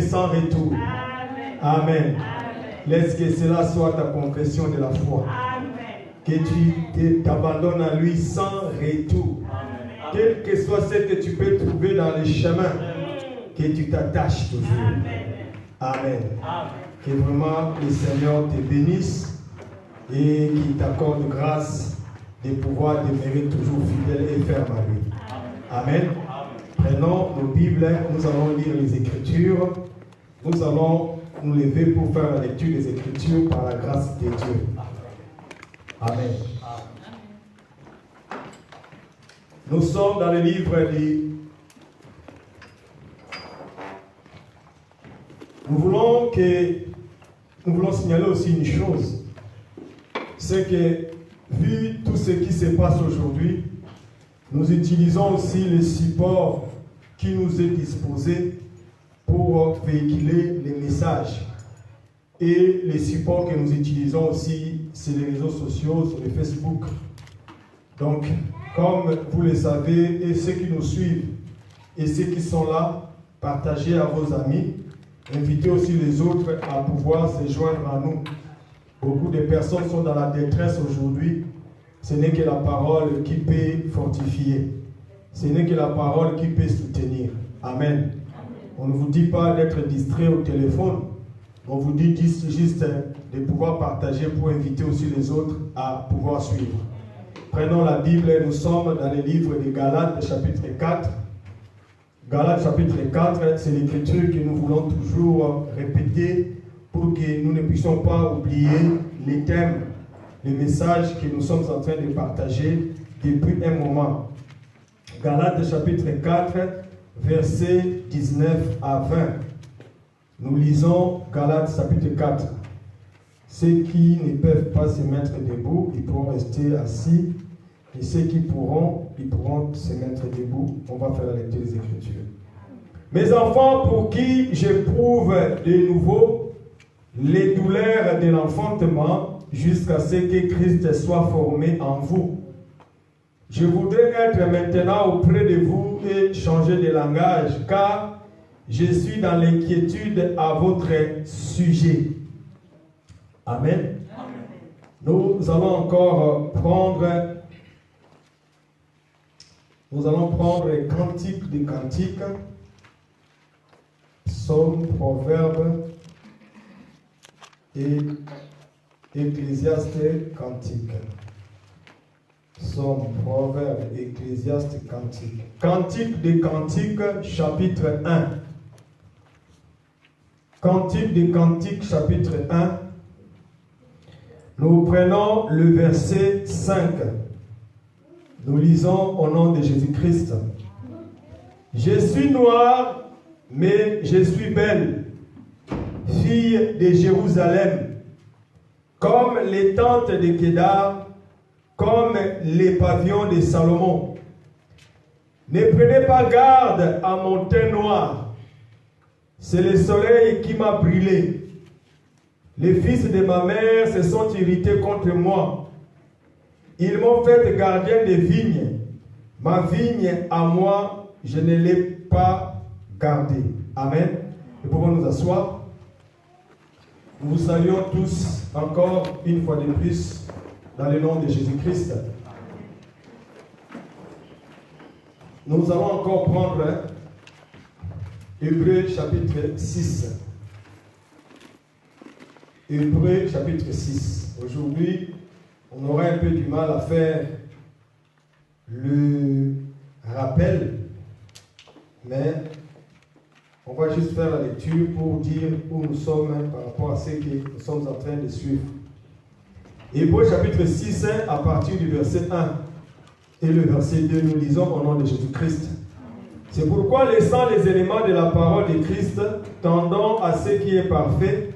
Sans retour. Amen. Laisse que cela soit ta confession de la foi. Amen. Que tu t'abandonnes à lui sans retour. Amen. Quel que soit ce que tu peux trouver dans les chemins, que tu t'attaches toujours. Amen. Amen. Amen. Que vraiment le Seigneur te bénisse et qu'il t'accorde grâce de pouvoir demeurer toujours fidèle et ferme à lui. Amen. Prenons nos Bibles, nous allons lire les Écritures. Nous allons nous lever pour faire la lecture des Écritures par la grâce de Dieu. Amen. Nous sommes dans le livre de... Nous voulons signaler aussi une chose. C'est que, vu tout ce qui se passe aujourd'hui, nous utilisons aussi les supports qui nous est disposé pour véhiculer les messages. Et les supports que nous utilisons aussi, c'est les réseaux sociaux, sur les Facebook. Donc, comme vous le savez, et ceux qui nous suivent, et ceux qui sont là, partagez à vos amis, invitez aussi les autres à pouvoir se joindre à nous. Beaucoup de personnes sont dans la détresse aujourd'hui. Ce n'est que la parole qui peut fortifier. Ce n'est que la parole qui peut soutenir. Amen. On ne vous dit pas d'être distrait au téléphone. On vous dit juste de pouvoir partager pour inviter aussi les autres à pouvoir suivre. Prenons la Bible, nous sommes dans le livre de Galates, chapitre 4. Galates, chapitre 4, c'est l'écriture que nous voulons toujours répéter pour que nous ne puissions pas oublier les thèmes, les messages que nous sommes en train de partager depuis un moment. Galates, chapitre 4, versets 19 à 20. Nous lisons Galates chapitre 4. Ceux qui ne peuvent pas se mettre debout, ils pourront rester assis. Et ceux qui pourront, ils pourront se mettre debout. On va faire la lecture des Écritures. Mes enfants, pour qui j'éprouve de nouveau les douleurs de l'enfantement, jusqu'à ce que Christ soit formé en vous. Je voudrais être maintenant auprès de vous et changer de langage, car je suis dans l'inquiétude à votre sujet. Amen. Nous allons encore prendre Cantique des Cantiques, Psaume, Proverbe et Ecclésiaste, Cantique. Psaume, Proverbe, Ecclésiaste, Cantique. Cantique des Cantiques, chapitre 1. Cantique des Cantiques, chapitre 1. Nous prenons le verset 5. Nous lisons au nom de Jésus-Christ. Je suis noire, mais je suis belle, fille de Jérusalem, comme les tentes de Kédar, comme les pavillons de Salomon. Ne prenez pas garde à mon teint noir, c'est le soleil qui m'a brûlé. Les fils de ma mère se sont irrités contre moi. Ils m'ont fait gardien des vignes. Ma vigne à moi, je ne l'ai pas gardée. Amen. Nous pouvons nous asseoir. Nous vous saluons tous encore une fois de plus dans le nom de Jésus-Christ. Nous allons encore prendre Hébreux chapitre 6. Hébreux chapitre 6. Aujourd'hui, on aura un peu du mal à faire le rappel, mais on va juste faire la lecture pour dire où nous sommes par rapport à ce que nous sommes en train de suivre. Hébreux chapitre 6, à partir du verset 1 et le verset 2, nous lisons au nom de Jésus-Christ. C'est pourquoi, laissant les éléments de la parole de Christ, tendant à ce qui est parfait,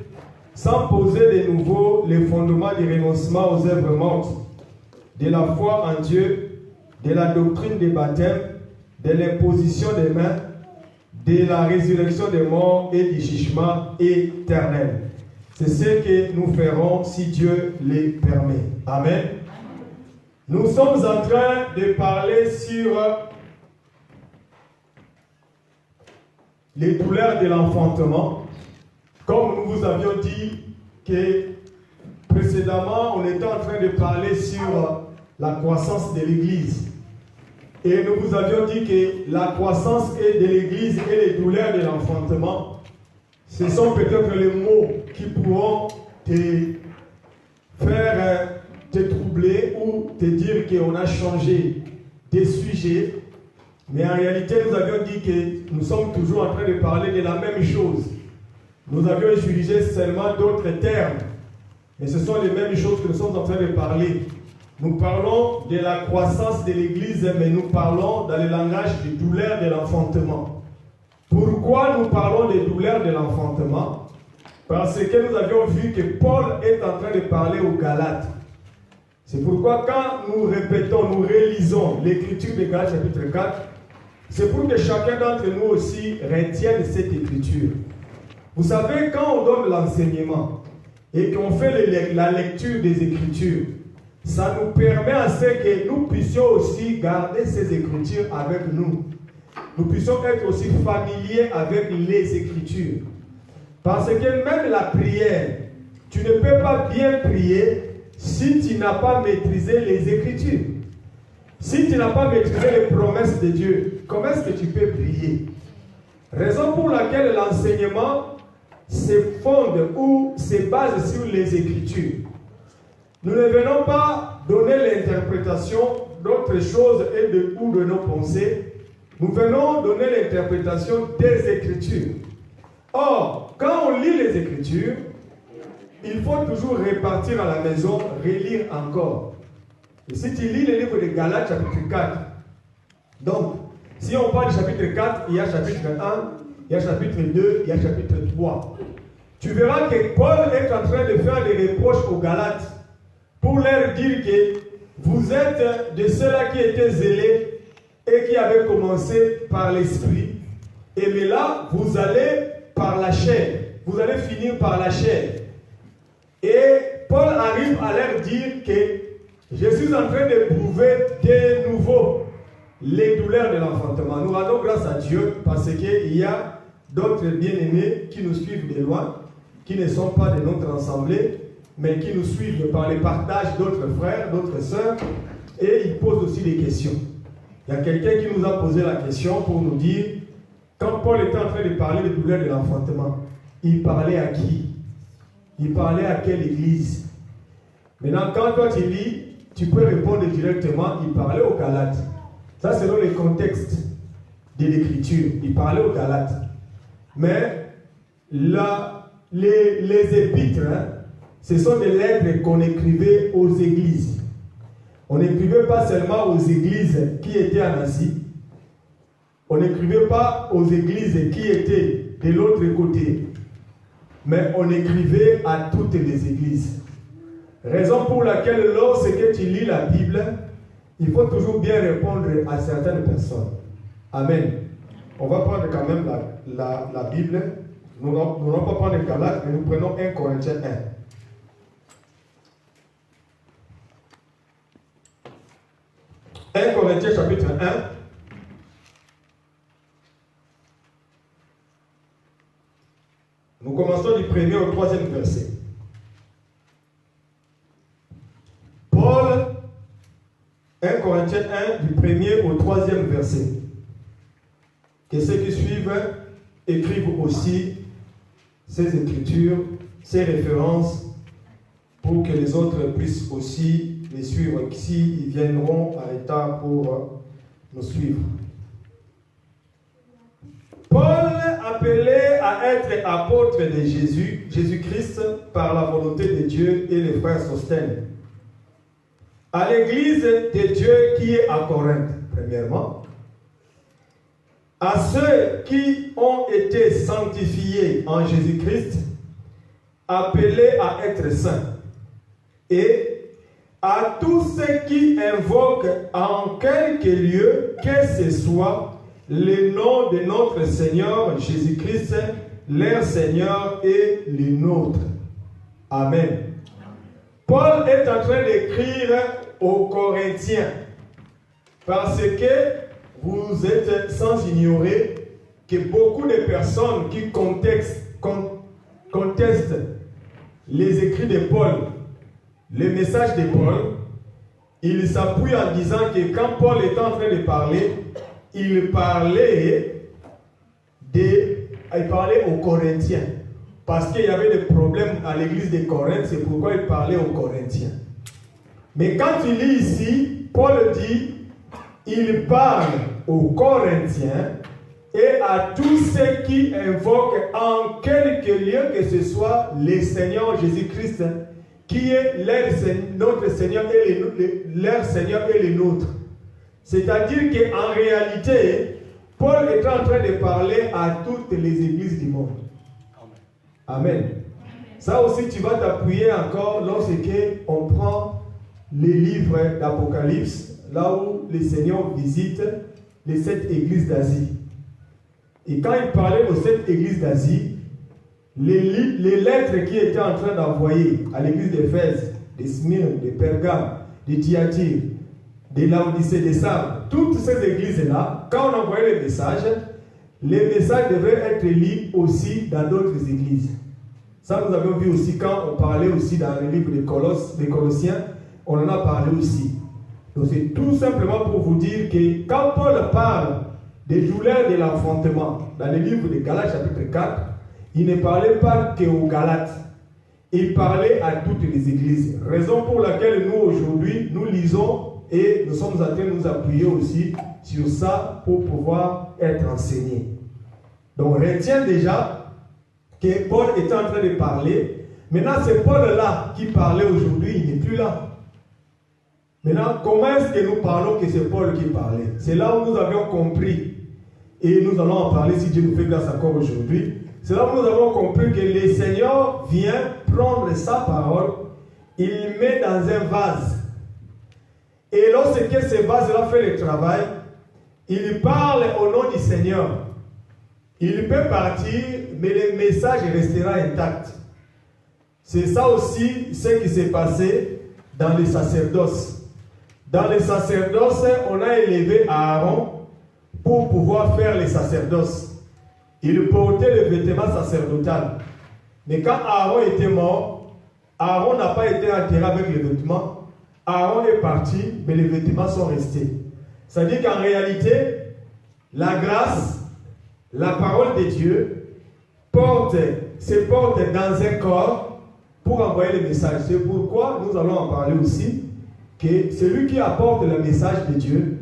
sans poser de nouveau les fondements du renoncement aux œuvres mortes, de la foi en Dieu de la doctrine des baptêmes, de l'imposition des mains, de la résurrection des morts et du jugement éternel. C'est ce que nous ferons si Dieu le permet. Amen. Nous sommes en train de parler sur les douleurs de l'enfantement. Comme nous vous avions dit que précédemment, on était en train de parler sur la croissance de l'Église. Et nous vous avions dit que la croissance de l'Église et les douleurs de l'enfantement, ce sont peut-être les mots qui pourront te faire te troubler ou te dire qu'on a changé des sujets. Mais en réalité, nous avions dit que nous sommes toujours en train de parler de la même chose. Nous avions utilisé seulement d'autres termes. Mais ce sont les mêmes choses que nous sommes en train de parler. Nous parlons de la croissance de l'Église, mais nous parlons dans le langage des douleurs de l'enfantement. Pourquoi nous parlons des douleurs de l'enfantement? Parce que nous avions vu que Paul est en train de parler aux Galates. C'est pourquoi quand nous répétons, nous réalisons l'écriture de Galates chapitre 4, c'est pour que chacun d'entre nous aussi retienne cette écriture. Vous savez, quand on donne l'enseignement et qu'on fait la lecture des écritures, ça nous permet à ce que nous puissions aussi garder ces écritures avec nous. Nous puissions être aussi familiers avec les écritures. Parce que même la prière, tu ne peux pas bien prier si tu n'as pas maîtrisé les écritures. Si tu n'as pas maîtrisé les promesses de Dieu, comment est-ce que tu peux prier? Raison pour laquelle l'enseignement se fonde ou se base sur les écritures. Nous ne venons pas donner l'interprétation d'autres choses ou de nos pensées. Nous venons donner l'interprétation des Écritures. Or, quand on lit les Écritures, il faut toujours repartir à la maison, relire encore. Et si tu lis le livre de Galates, chapitre 4, donc, si on parle du chapitre 4, il y a chapitre 1, il y a chapitre 2, il y a chapitre 3. Tu verras que Paul est en train de faire des reproches aux Galates pour leur dire que vous êtes de ceux-là qui étaient zélés et qui avaient commencé par l'esprit. Et mais là, vous allez par la chair. Vous allez finir par la chair. Et Paul arrive à leur dire que je suis en train d'éprouver de nouveau les douleurs de l'enfantement. Nous rendons grâce à Dieu parce qu'il y a d'autres bien-aimés qui nous suivent de loin, qui ne sont pas de notre assemblée, mais qui nous suivent par les partages d'autres frères, d'autres sœurs, et ils posent aussi des questions. Il y a quelqu'un qui nous a posé la question pour nous dire, quand Paul était en train de parler des douleurs de l'enfantement, il parlait à qui? Il parlait à quelle église? Maintenant, quand toi tu lis, tu peux répondre directement, il parlait aux Galates. Ça, c'est dans le contexte de l'écriture. Il parlait aux Galates. Mais là, les épîtres, ce sont des lettres qu'on écrivait aux églises. On n'écrivait pas seulement aux églises qui étaient en Asie. On n'écrivait pas aux églises qui étaient de l'autre côté. Mais on écrivait à toutes les églises. Raison pour laquelle lorsque tu lis la Bible, il faut toujours bien répondre à certaines personnes. Amen. On va prendre quand même la Bible. Nous n'allons pas prendre les Galates, mais nous prenons 1 Corinthiens 1. 1 Corinthiens chapitre 1. Nous commençons du 1er au 3e verset. Paul, 1 Corinthiens 1, du 1er au 3e verset. Que ceux qui suivent écrivent aussi ces écritures, ces références, pour que les autres puissent aussi les suivre, s'ils viendront à l'état pour nous suivre. Paul, appelé à être apôtre de Jésus-Christ par la volonté de Dieu, et les frères Sosthène, à l'église de Dieu qui est à Corinthe, premièrement, à ceux qui ont été sanctifiés en Jésus-Christ, appelés à être saints, et à tous ceux qui invoquent en quelque lieu que ce soit le nom de notre Seigneur Jésus-Christ, leur Seigneur et le nôtre. Amen. Paul est en train d'écrire aux Corinthiens parce que vous êtes sans ignorer que beaucoup de personnes qui contestent les écrits de Paul, le message de Paul, ils s'appuient en disant que quand Paul était en train de parler, il parlait aux Corinthiens. Parce qu'il y avait des problèmes à l'église de Corinthe, c'est pourquoi il parlait aux Corinthiens. Mais quand il lit ici, Paul dit, il parle aux Corinthiens et à tous ceux qui invoquent en quelque lieu que ce soit le Seigneur Jésus-Christ, qui est notre Seigneur et leur Seigneur et le nôtre. C'est-à-dire qu'en réalité, Paul est en train de parler à toutes les églises du monde. Amen. Ça aussi, tu vas t'appuyer encore lorsque on prend les livres d'Apocalypse, là où le Seigneur visite les 7 églises d'Asie. Et quand il parlait aux 7 églises d'Asie, les lettres qu'il était en train d'envoyer à l'église d'Éphèse, de Smyrne, de Pergame, de Thyatire, de Laodicée, de Sardes, toutes ces églises-là, quand on envoyait les messages devaient être lus aussi dans d'autres églises. Ça, nous avons vu aussi quand on parlait aussi dans le livre des Colossiens, on en a parlé aussi. Donc c'est tout simplement pour vous dire que quand Paul parle des douleurs de l'enfantement, dans le livre de Galates chapitre 4, il ne parlait pas qu'aux Galates, il parlait à toutes les églises. Raison pour laquelle nous aujourd'hui, nous lisons et nous sommes en train de nous appuyer aussi sur ça pour pouvoir être enseignés. Donc retiens déjà que Paul était en train de parler. Maintenant, c'est Paul-là qui parlait aujourd'hui, il n'est plus là. Maintenant, comment est-ce que nous parlons que c'est Paul qui parlait? C'est là où nous avions compris, et nous allons en parler si Dieu nous fait grâce encore aujourd'hui. C'est là où nous avons compris que le Seigneur vient prendre sa parole, il met dans un vase. Et lorsque ce vase-là fait le travail, il parle au nom du Seigneur. Il peut partir, mais le message restera intact. C'est ça aussi ce qui s'est passé dans les sacerdoces. Dans les sacerdoces, on a élevé Aaron pour pouvoir faire les sacerdoces. Il portait le vêtement sacerdotal. Mais quand Aaron était mort, Aaron n'a pas été enterré avec les vêtements. Aaron est parti, mais les vêtements sont restés. C'est-à-dire qu'en réalité, la grâce, la parole de Dieu, se porte dans un corps pour envoyer le message. C'est pourquoi nous allons en parler aussi, que celui qui apporte le message de Dieu,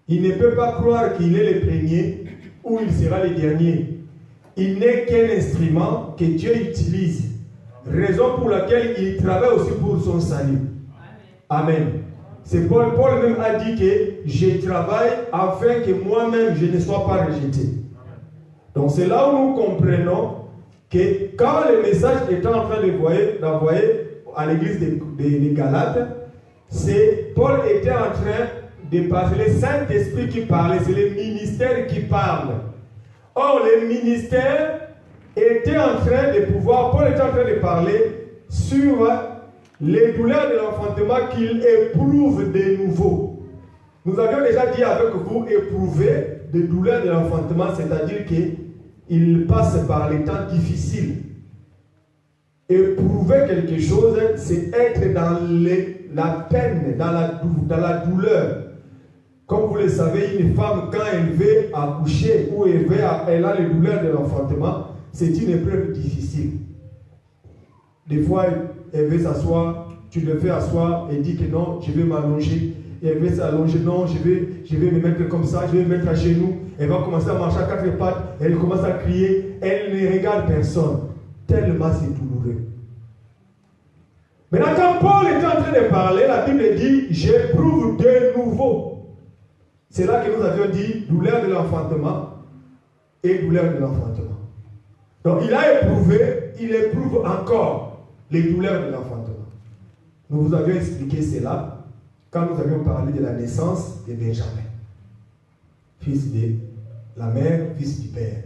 il ne peut pas croire qu'il est le premier ou il sera le dernier. Il n'est qu'un instrument que Dieu utilise. Raison pour laquelle il travaille aussi pour son salut. Amen. C'est Paul même a dit que je travaille afin que moi-même je ne sois pas rejeté. Donc c'est là où nous comprenons que quand le message est en train d'envoyer à l'église de Galates, c'est Paul était en train de parler, le Saint-Esprit qui parlait, c'est le ministère qui parle. Or, le ministère était en train de pouvoir, Paul était en train de parler sur les douleurs de l'enfantement qu'il éprouve de nouveau. Nous avions déjà dit avec vous, éprouver des douleurs de l'enfantement, c'est-à-dire qu'il passe par les temps difficiles. Éprouver quelque chose, c'est être dans la peine, dans la douleur. Comme vous le savez, une femme, quand elle veut accoucher ou elle a les douleurs de l'enfantement, c'est une épreuve difficile. Des fois, elle veut s'asseoir, tu le fais asseoir, elle dit que non, je vais m'allonger. Et elle veut s'allonger, non, je vais me mettre comme ça, je vais me mettre à genoux. Elle va commencer à marcher à 4 pattes, elle commence à crier, elle ne regarde personne. Tellement c'est douloureux. Maintenant, quand Paul est en train de parler, la Bible dit, j'éprouve de nouveau. C'est là que nous avions dit, douleur de l'enfantement et douleur de l'enfantement. Donc il a éprouvé, il éprouve encore les douleurs de l'enfantement. Nous vous avions expliqué cela quand nous avions parlé de la naissance de Benjamin, fils de la mère, fils du père.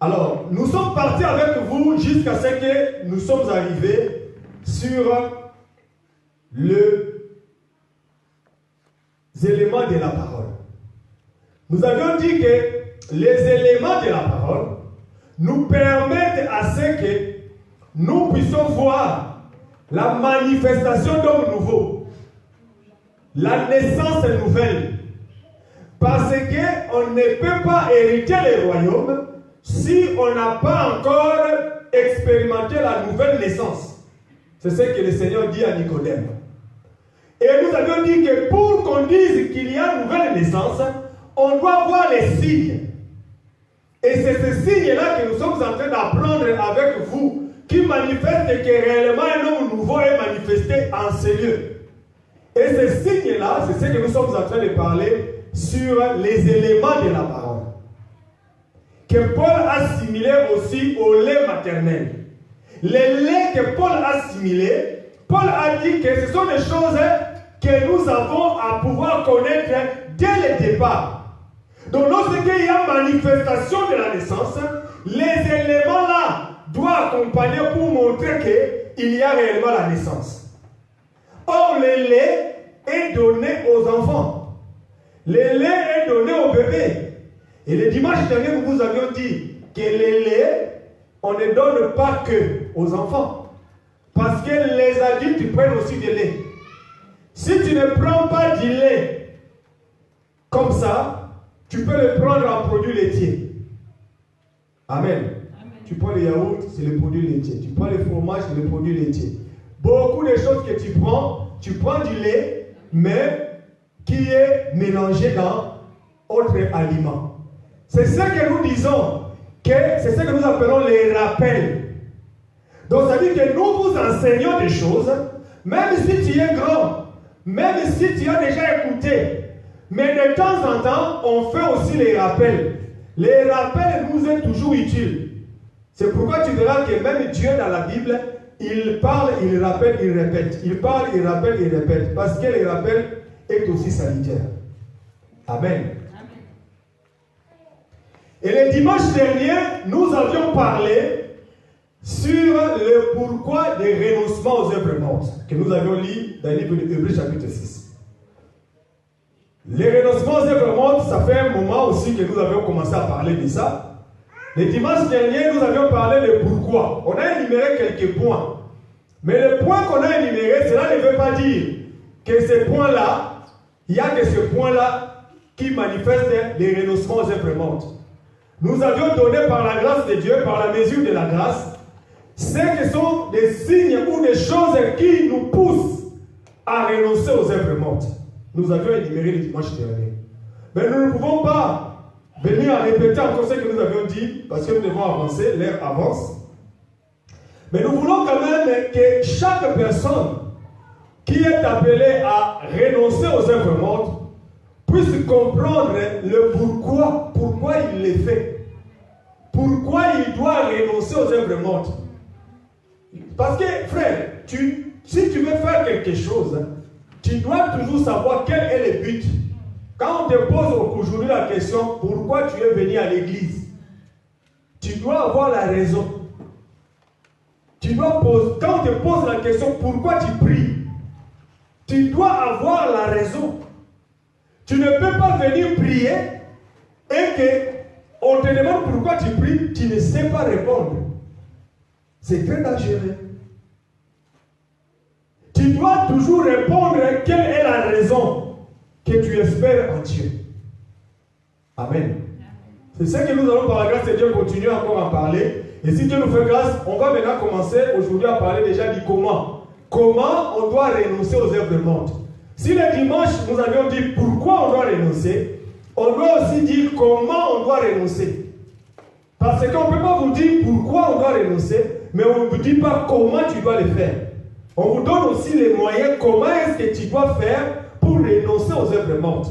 Alors, nous sommes partis avec vous jusqu'à ce que nous sommes arrivés sur les éléments de la parole. Nous avions dit que les éléments de la parole nous permettent à ce que nous puissions voir la manifestation d'hommes nouveaux, la naissance nouvelle. Parce qu'on ne peut pas hériter les royaumes si on n'a pas encore expérimenté la nouvelle naissance. C'est ce que le Seigneur dit à Nicodème. Et nous avions dit que pour qu'on dise qu'il y a une nouvelle naissance, on doit voir les signes. Et c'est ces signes-là que nous sommes en train d'apprendre avec vous, qui manifestent que réellement un homme nouveau est manifesté en ces lieux. Et ces signes-là, c'est ce que nous sommes en train de parler sur les éléments de la parole, que Paul a assimilé aussi au lait maternel. Les laits que Paul a assimilés, Paul a dit que ce sont des choses que nous avons à pouvoir connaître dès le départ. Donc lorsqu'il y a manifestation de la naissance, les éléments-là doivent accompagner pour montrer qu'il y a réellement la naissance. Or, le lait est donné aux enfants. Le lait est donné aux bébés. Et le dimanche dernier, nous vous avions dit que le lait, on ne donne pas que aux enfants. Parce que les adultes prennent aussi du lait. Si tu ne prends pas du lait comme ça, tu peux le prendre en produit laitier. Amen. Amen. Tu prends le yaourt, c'est le produit laitier. Tu prends le fromage, c'est le produit laitier. Beaucoup de choses que tu prends du lait, mais qui est mélangé dans autre aliment. C'est ce que nous disons, c'est ce que nous appelons les rappels. Donc ça veut dire que nous vous enseignons des choses, même si tu es grand, même si tu as déjà écouté. Mais de temps en temps, on fait aussi les rappels. Les rappels nous sont toujours utiles. C'est pourquoi tu verras que même Dieu dans la Bible, il parle, il rappelle, il répète. Il parle, il rappelle, il répète. Parce que le rappel est aussi salutaire. Amen. Et le dimanche dernier, nous avions parlé sur le pourquoi des renoncements aux œuvres mortes, que nous avions lu dans le livre de Hébreux chapitre 6. Les renoncements aux œuvres mortes, ça fait un moment aussi que nous avions commencé à parler de ça. Le dimanche dernier, nous avions parlé de pourquoi. On a énuméré quelques points. Mais le point qu'on a énuméré, cela ne veut pas dire que ces points-là, il n'y a que ce point-là qui manifeste les renoncements aux œuvres mortes. Nous avions donné par la grâce de Dieu, par la mesure de la grâce, ce que sont des signes ou des choses qui nous poussent à renoncer aux œuvres mortes. Nous avions énuméré le dimanche dernier. Mais nous ne pouvons pas venir à répéter encore ce que nous avions dit, parce que nous devons avancer, l'heure avance. Mais nous voulons quand même que chaque personne qui est appelée à renoncer aux œuvres mortes puisse comprendre le pourquoi il les fait. Pourquoi il doit renoncer aux œuvres mortes. Parce que, frère, si tu veux faire quelque chose, tu dois toujours savoir quel est le but. Quand on te pose aujourd'hui la question, pourquoi tu es venu à l'église, tu dois avoir la raison. Quand on te pose la question, pourquoi tu pries, tu dois avoir la raison. Tu ne peux pas venir prier et qu'on te demande pourquoi tu pries, tu ne sais pas répondre. C'est très dangereux. Tu dois toujours répondre quelle est la raison que tu espères en Dieu. Amen. C'est ce que nous allons par la grâce de Dieu continuer encore à parler. Et si Dieu nous fait grâce, on va maintenant commencer aujourd'hui à parler déjà du comment. Comment on doit renoncer aux œuvres mortes. Si le dimanche nous avions dit pourquoi on doit renoncer, on doit aussi dire comment on doit renoncer. Parce qu'on ne peut pas vous dire pourquoi on doit renoncer, mais on ne vous dit pas comment tu dois le faire. On vous donne aussi les moyens, comment est-ce que tu dois faire pour renoncer aux œuvres mortes.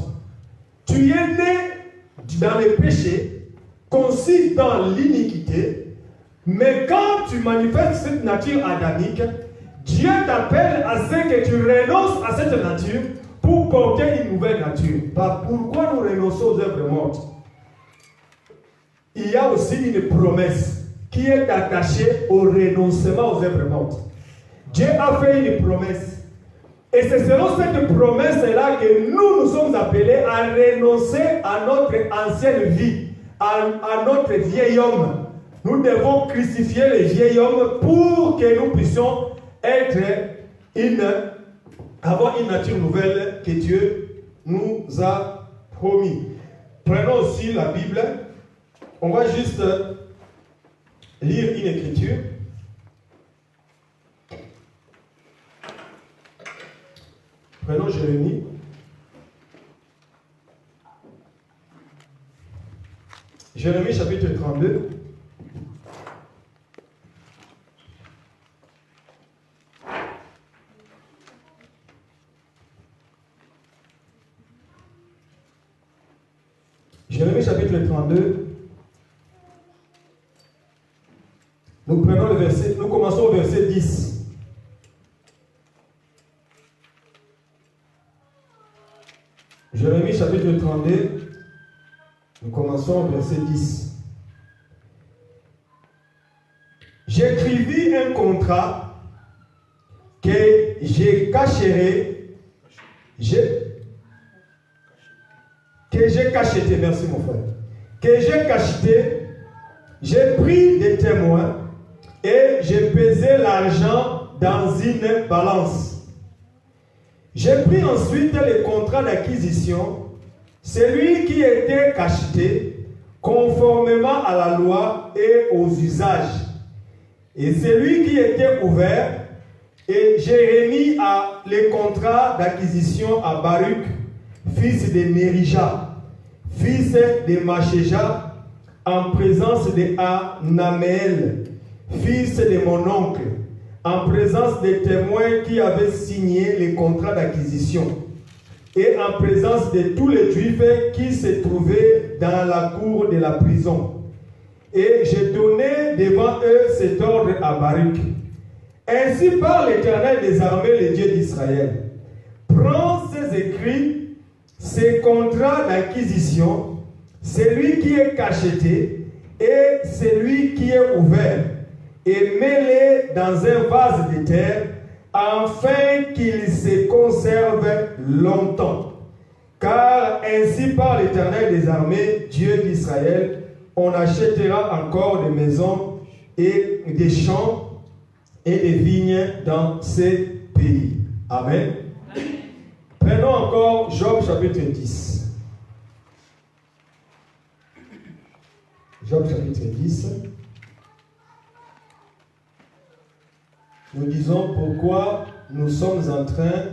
Tu es né dans le péché, conçu dans l'iniquité, mais quand tu manifestes cette nature adamique, Dieu t'appelle à ce que tu renonces à cette nature pour porter une nouvelle nature. Pourquoi nous renonçons aux œuvres mortes? Il y a aussi une promesse qui est attachée au renoncement aux œuvres mortes. Dieu a fait une promesse. Et c'est selon cette promesse-là que nous sommes appelés à renoncer à notre ancienne vie, à notre vieil homme. Nous devons crucifier le vieil homme pour que nous puissions avoir une nature nouvelle que Dieu nous a promis. Prenons aussi la Bible. On va juste lire une écriture. Prenons Jérémie. Jérémie chapitre 32. Jérémie chapitre 32. Nous prenons le verset, nous commençons au verset 10. Jérémie chapitre 32, nous commençons au verset 10. J'écrivis un contrat que j'ai cacheté, merci mon frère, que j'ai cacheté, j'ai pris des témoins et j'ai pesé l'argent dans une balance. J'ai pris ensuite le contrat d'acquisition, celui qui était cacheté, conformément à la loi et aux usages, et celui qui était ouvert, et j'ai remis le contrat d'acquisition à Baruch, fils de Nérija, fils de Machéja, en présence de Anameel, fils de mon oncle, en présence des témoins qui avaient signé le contrat d'acquisition, et en présence de tous les Juifs qui se trouvaient dans la cour de la prison. Et j'ai donné devant eux cet ordre à Baruch. Ainsi parle l'Éternel des armées, le Dieu d'Israël. Prends ces écrits, ces contrats d'acquisition, celui qui est cacheté et celui qui est ouvert, et mets-les dans un vase de terre, afin qu'ils se conservent longtemps. Car ainsi parle l'Éternel des armées, Dieu d'Israël, on achètera encore des maisons et des champs et des vignes dans ces pays. Amen. Prenons encore Job chapitre 10. Job chapitre 10. Nous disons pourquoi nous sommes en train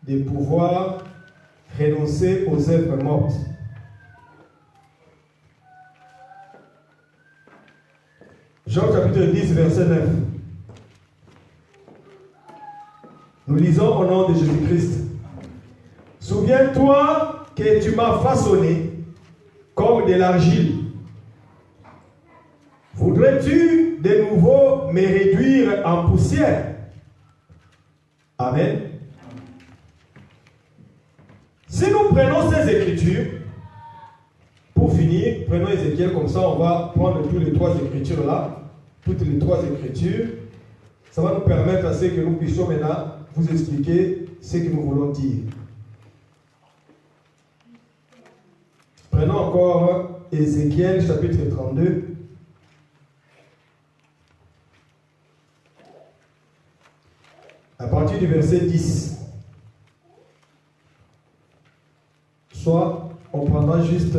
de pouvoir renoncer aux œuvres mortes. Job chapitre 10, verset 9. Nous lisons au nom de Jésus-Christ. Souviens-toi que tu m'as façonné comme de l'argile. Voudrais-tu de nouveau me réduire en poussière? Amen. Si nous prenons ces écritures, pour finir, prenons Ézéchiel, comme ça on va prendre toutes les trois écritures là, toutes les trois écritures. Ça va nous permettre à ce que nous puissions maintenant vous expliquer ce que nous voulons dire. Prenons encore Ézéchiel chapitre 32. À partir du verset 10. Soit on prendra juste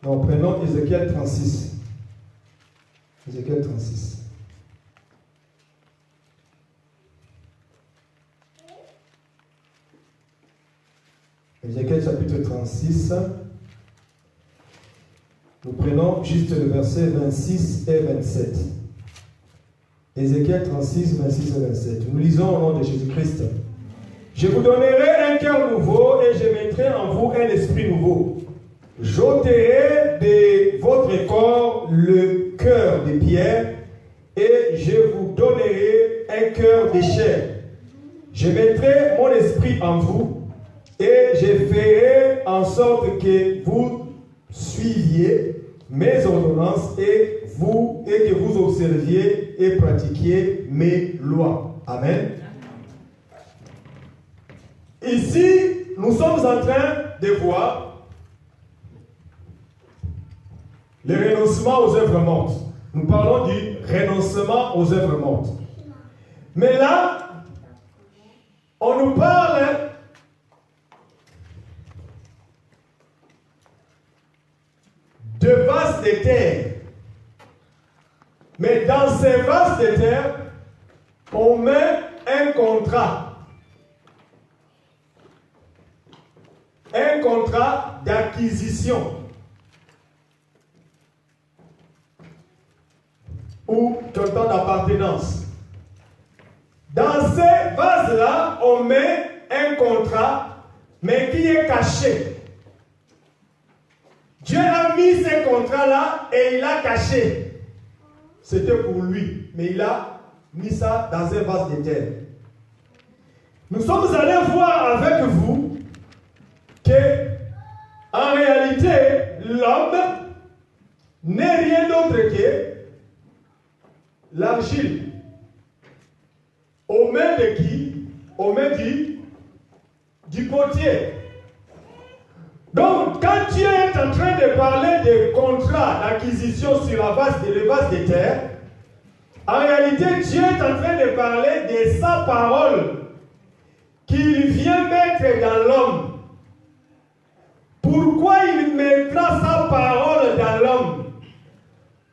non, prenons Ézéchiel 36. Ézéchiel 36. Ézéchiel chapitre 36. Nous prenons juste le verset 26 et 27. Ézéchiel 36, 26 et 27. Nous lisons au nom de Jésus-Christ. Je vous donnerai un cœur nouveau et je mettrai en vous un esprit nouveau. j'ôterai de votre corps le cœur de pierre et je vous donnerai un cœur de chair. Je mettrai mon esprit en vous et je ferai en sorte que vous suiviez mes ordonnances et que vous observiez et pratiquiez mes lois. Amen. Ici, nous sommes en train de voir le renoncement aux œuvres mortes. Nous parlons du renoncement aux œuvres mortes. Mais là, on nous parle de vases de terre. Mais dans ces vases de terre, on met un contrat. Un contrat d'acquisition. Ou contrat d'appartenance. Dans ces vases-là, on met un contrat, mais qui est caché. Dieu a mis ce contrat-là et il l'a caché. C'était pour lui, mais il a mis ça dans un vase de terre. Nous sommes allés voir avec vous que, en réalité, l'homme n'est rien d'autre que l'argile. Aux mains de qui? Aux mains du potier. Donc, quand Dieu est en train de parler de contrat d'acquisition sur le vase de terre, en réalité, Dieu est en train de parler de sa parole qu'il vient mettre dans l'homme. Pourquoi il mettra sa parole dans l'homme?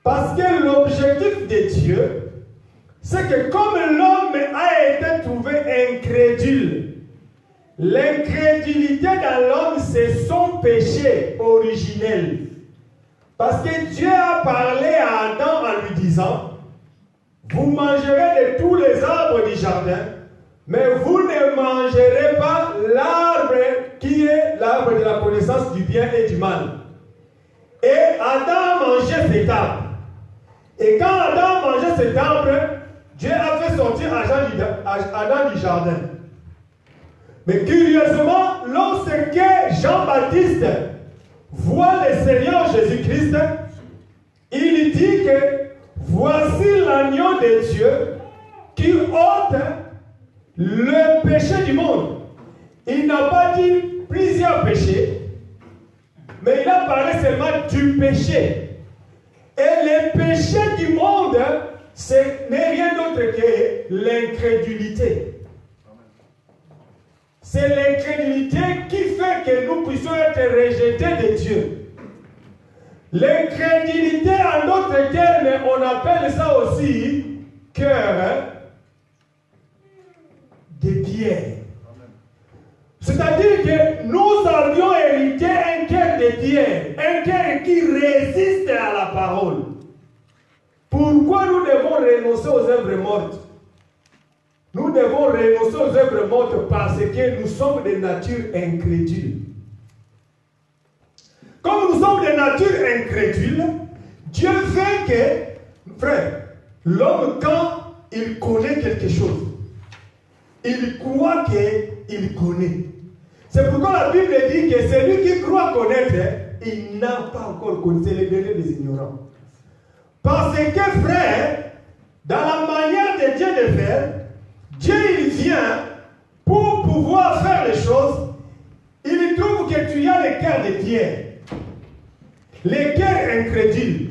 Parce que l'objectif de Dieu, c'est que comme l'homme a été trouvé incrédule, l'incrédulité dans l'homme, c'est son péché originel. Parce que Dieu a parlé à Adam en lui disant, vous mangerez de tous les arbres du jardin, mais vous ne mangerez pas l'arbre qui est l'arbre de la connaissance du bien et du mal. Et Adam a mangé cet arbre. Et quand Adam a mangé cet arbre, Dieu a fait sortir Adam du jardin. Mais curieusement, lorsque Jean-Baptiste voit le Seigneur Jésus-Christ, il dit que voici l'agneau de Dieu qui ôte le péché du monde. Il n'a pas dit plusieurs péchés, mais il a parlé seulement du péché. Et le péché du monde, ce n'est rien d'autre que l'incrédulité. C'est l'incrédulité qui fait que nous puissions être rejetés de Dieu. L'incrédulité, en d'autres termes, on appelle ça aussi cœur de pierre. C'est-à-dire que nous avions hérité un cœur de pierre, un cœur qui résiste à la parole. Pourquoi nous devons renoncer aux œuvres mortes? Nous devons renoncer aux œuvres mortes parce que nous sommes de nature incrédule. Comme nous sommes de nature incrédule, Dieu fait que, frère, l'homme, quand il connaît quelque chose, il croit qu'il connaît. C'est pourquoi la Bible dit que celui qui croit connaître, il n'a pas encore connu. C'est le dernier des ignorants. Parce que, frère, dans la manière de Dieu de faire, Dieu il vient pour pouvoir faire les choses. Il trouve que tu as le cœur de pierre, le cœur incrédule.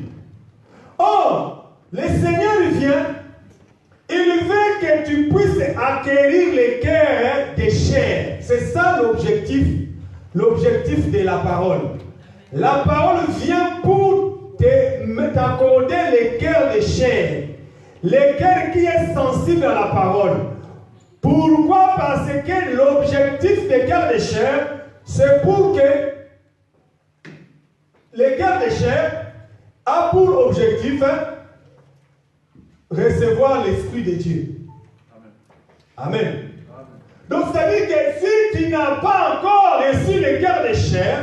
Or, le Seigneur vient, il veut que tu puisses acquérir le cœur de chair. C'est ça l'objectif de la parole. La parole vient pour t'accorder le cœur de chair, le cœur qui est sensible à la parole. Pourquoi? Parce que l'objectif des cœurs de chair, c'est pour que le cœur de chair a pour objectif recevoir l'Esprit de Dieu. Amen. Amen. Donc, c'est-à-dire que si tu n'as pas encore reçu le cœur de chair,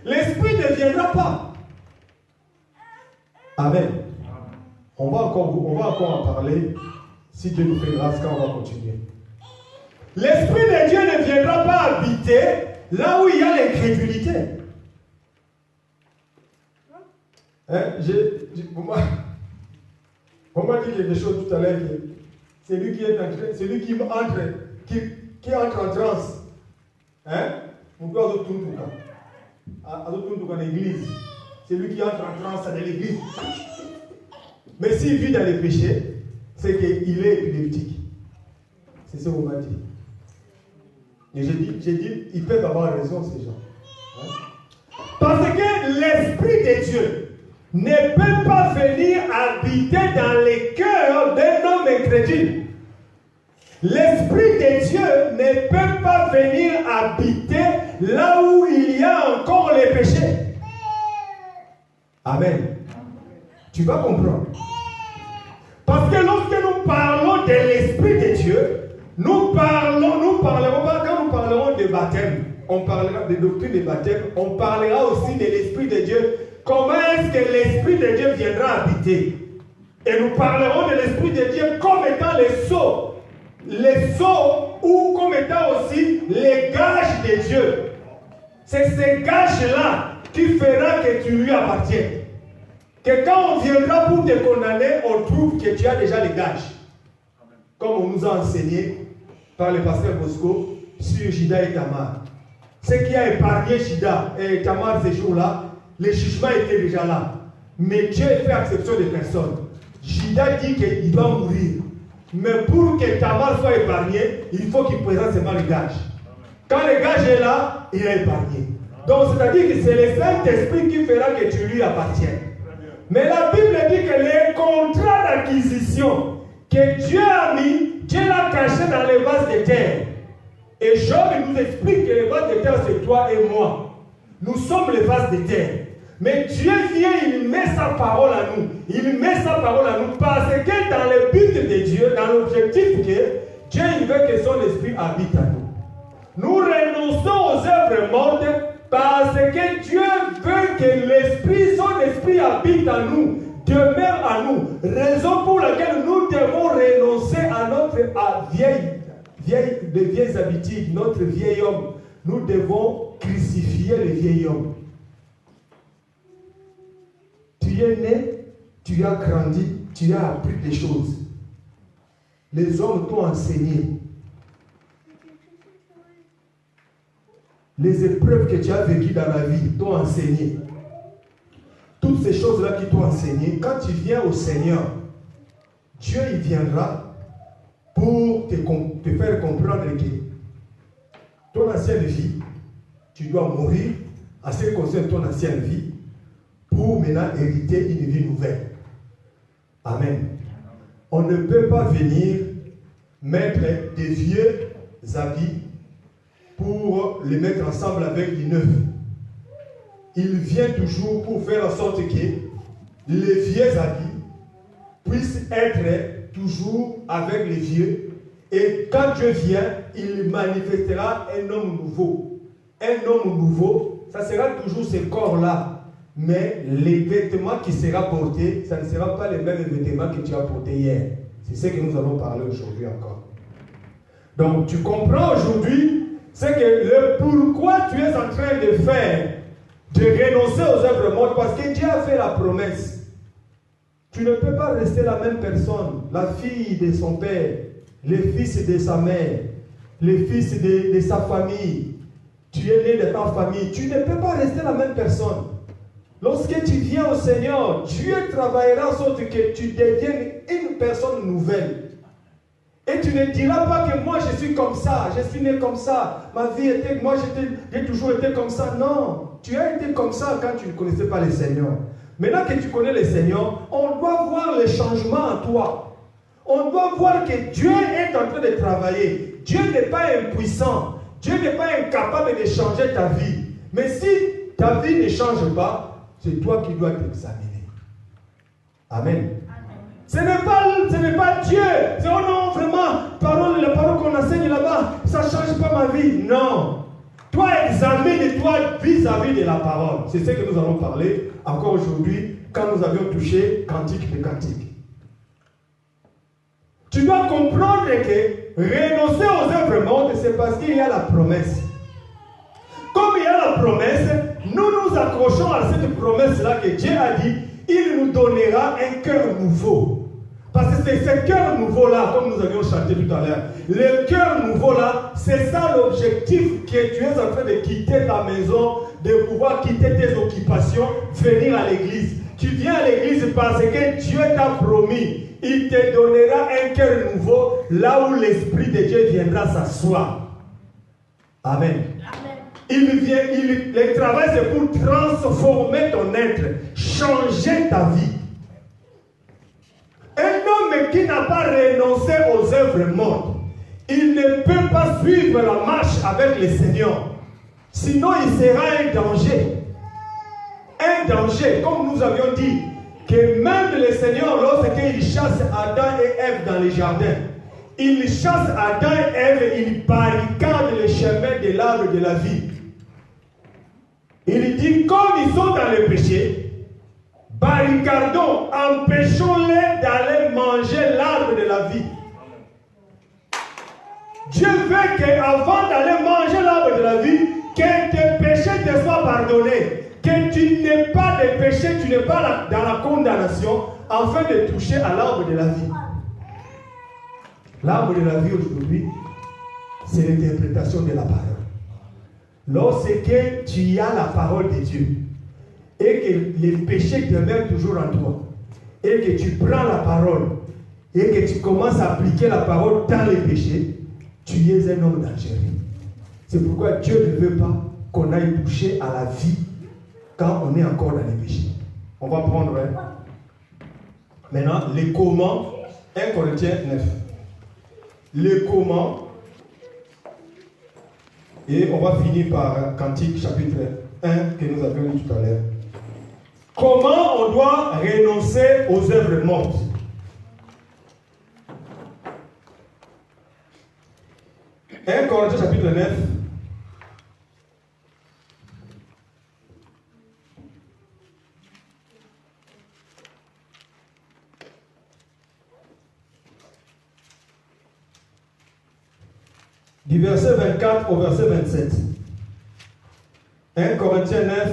l'esprit ne viendra pas. Amen. On va encore en parler. Si Dieu nous fait grâce, quand on va continuer. L'esprit de Dieu ne viendra pas habiter là où il y a l'incrédulité. On m'a dit quelque chose tout à l'heure. C'est lui qui entre en transe. On doit dans l'église. C'est lui qui entre en transe dans l'église. Mais s'il vit dans les péchés, c'est qu'il est épileptique. C'est ce qu'on m'a dit. Et j'ai dit, ils peuvent avoir raison, ces gens. Parce que l'Esprit de Dieu ne peut pas venir habiter dans les cœurs d'un homme incrédule. L'Esprit de Dieu ne peut pas venir habiter là où il y a encore les péchés. Amen. Tu vas comprendre. Parce que lorsque nous parlons de l'Esprit de Dieu, quand nous parlerons de baptême, on parlera des doctrines de baptême, on parlera aussi de l'Esprit de Dieu. Comment est-ce que l'Esprit de Dieu viendra habiter? Et nous parlerons de l'Esprit de Dieu comme étant les sceaux ou comme étant aussi les gages de Dieu. C'est ces gages-là qui fera que tu lui appartiens. Que quand on viendra pour te condamner, on trouve que tu as déjà les gages. Comme on nous a enseigné par le pasteur Bosco sur Judas et Tamar. Ce qui a épargné Judas et Tamar ces jours-là, les jugements étaient déjà là. Mais Dieu fait exception de personne. Judas dit qu'il doit mourir. Mais pour que Tamar soit épargné, il faut qu'il présente seulement les gages. Quand le gage est là, il est épargné. Donc c'est-à-dire que c'est le Saint-Esprit qui fera que tu lui appartiens. Mais la Bible dit que les contrats d'acquisition que Dieu a mis, Dieu l'a caché dans les vases de terre. Et Job nous explique que les vases de terre, c'est toi et moi. Nous sommes les vases de terre. Mais Dieu vient, il met sa parole à nous. Il met sa parole à nous parce que dans le but de Dieu, dans l'objectif que Dieu il veut que son esprit habite à nous. Nous renonçons aux œuvres mortes parce que Dieu veut que l'esprit, son esprit habite à nous, demeure à nous. Raison pour laquelle nous devons renoncer à notre vieilles habitudes, notre vieil homme. Nous devons crucifier le vieil homme. Tu es né, tu as grandi, tu as appris des choses. Les hommes t'ont enseigné. Les épreuves que tu as vécues dans la vie t'ont enseigné. Toutes ces choses-là qui t'ont enseigné, quand tu viens au Seigneur, Dieu il viendra pour te faire comprendre que ton ancienne vie, tu dois mourir à ce qui concerne ton ancienne vie pour maintenant hériter une vie nouvelle. Amen. On ne peut pas venir mettre des vieux habits pour les mettre ensemble avec les neufs. Il vient toujours pour faire en sorte que les vieux habits puissent être toujours avec les vieux. Et quand Dieu vient, il manifestera un homme nouveau. Un homme nouveau, ça sera toujours ce corps-là. Mais les vêtements qui seront portés, ça ne sera pas les mêmes vêtements que tu as portés hier. C'est ce que nous allons parler aujourd'hui encore. Donc tu comprends aujourd'hui, c'est que le pourquoi tu es en train de faire, de renoncer aux œuvres mortes, parce que Dieu a fait la promesse. Tu ne peux pas rester la même personne, la fille de son père, le fils de sa mère, le fils de sa famille. Tu es né de ta famille, tu ne peux pas rester la même personne. Lorsque tu viens au Seigneur, Dieu travaillera en sorte que tu deviennes une personne nouvelle. Et tu ne diras pas que moi je suis comme ça, je suis né comme ça, ma vie était, moi j'ai toujours été comme ça. Non, tu as été comme ça quand tu ne connaissais pas le Seigneur. Maintenant que tu connais le Seigneur, on doit voir le changement en toi. On doit voir que Dieu est en train de travailler. Dieu n'est pas impuissant. Dieu n'est pas incapable de changer ta vie. Mais si ta vie ne change pas, c'est toi qui dois t'examiner. Amen. Ce n'est pas Dieu. C'est oh non, vraiment, la parole qu'on enseigne là-bas, ça ne change pas ma vie. Non. Toi examine-toi vis-à-vis de la parole. C'est ce que nous allons parler encore aujourd'hui quand nous avions touché Cantique de Cantique. Tu dois comprendre que renoncer aux œuvres mortes, c'est parce qu'il y a la promesse. Comme il y a la promesse, nous nous accrochons à cette promesse-là que Dieu a dit, il nous donnera un cœur nouveau. Parce que c'est ce cœur nouveau-là, comme nous avions chanté tout à l'heure, le cœur nouveau-là, c'est ça l'objectif que tu es en train de quitter ta maison, de pouvoir quitter tes occupations, venir à l'église. Tu viens à l'église parce que Dieu t'a promis, il te donnera un cœur nouveau, là où l'Esprit de Dieu viendra s'asseoir. Amen. Le travail, c'est pour transformer ton être, changer ta vie. Un homme qui n'a pas renoncé aux œuvres mortes, il ne peut pas suivre la marche avec le Seigneur. Sinon, il sera un danger. Un danger, comme nous avions dit, que même le Seigneur, lorsqu'il chasse Adam et Ève dans les jardins, il chasse Adam et Ève, il barricade le chemin de l'arbre de la vie. Il dit, comme ils sont dans le péché, barricadons, empêchons-les d'aller manger l'arbre de la vie. Dieu veut qu'avant d'aller manger l'arbre de la vie, que tes péchés te soient pardonnés. Que tu n'aies pas de péché, tu n'es pas dans la condamnation, afin de toucher à l'arbre de la vie. L'arbre de la vie aujourd'hui, c'est l'interprétation de la parole. Lorsque tu as la parole de Dieu, et que les péchés demeurent toujours en toi, et que tu prends la parole, et que tu commences à appliquer la parole dans les péchés, tu es un homme dangereux. C'est pourquoi Dieu ne veut pas qu'on aille toucher à la vie quand on est encore dans les péchés. On va prendre maintenant les comment, 1 Corinthiens 9. Les comment, et on va finir par Cantique chapitre 1 que nous avions lu tout à l'heure. Comment on doit renoncer aux œuvres mortes? « 1 Corinthiens chapitre 9. Du verset 24 au verset 27. 1 Corinthiens 9,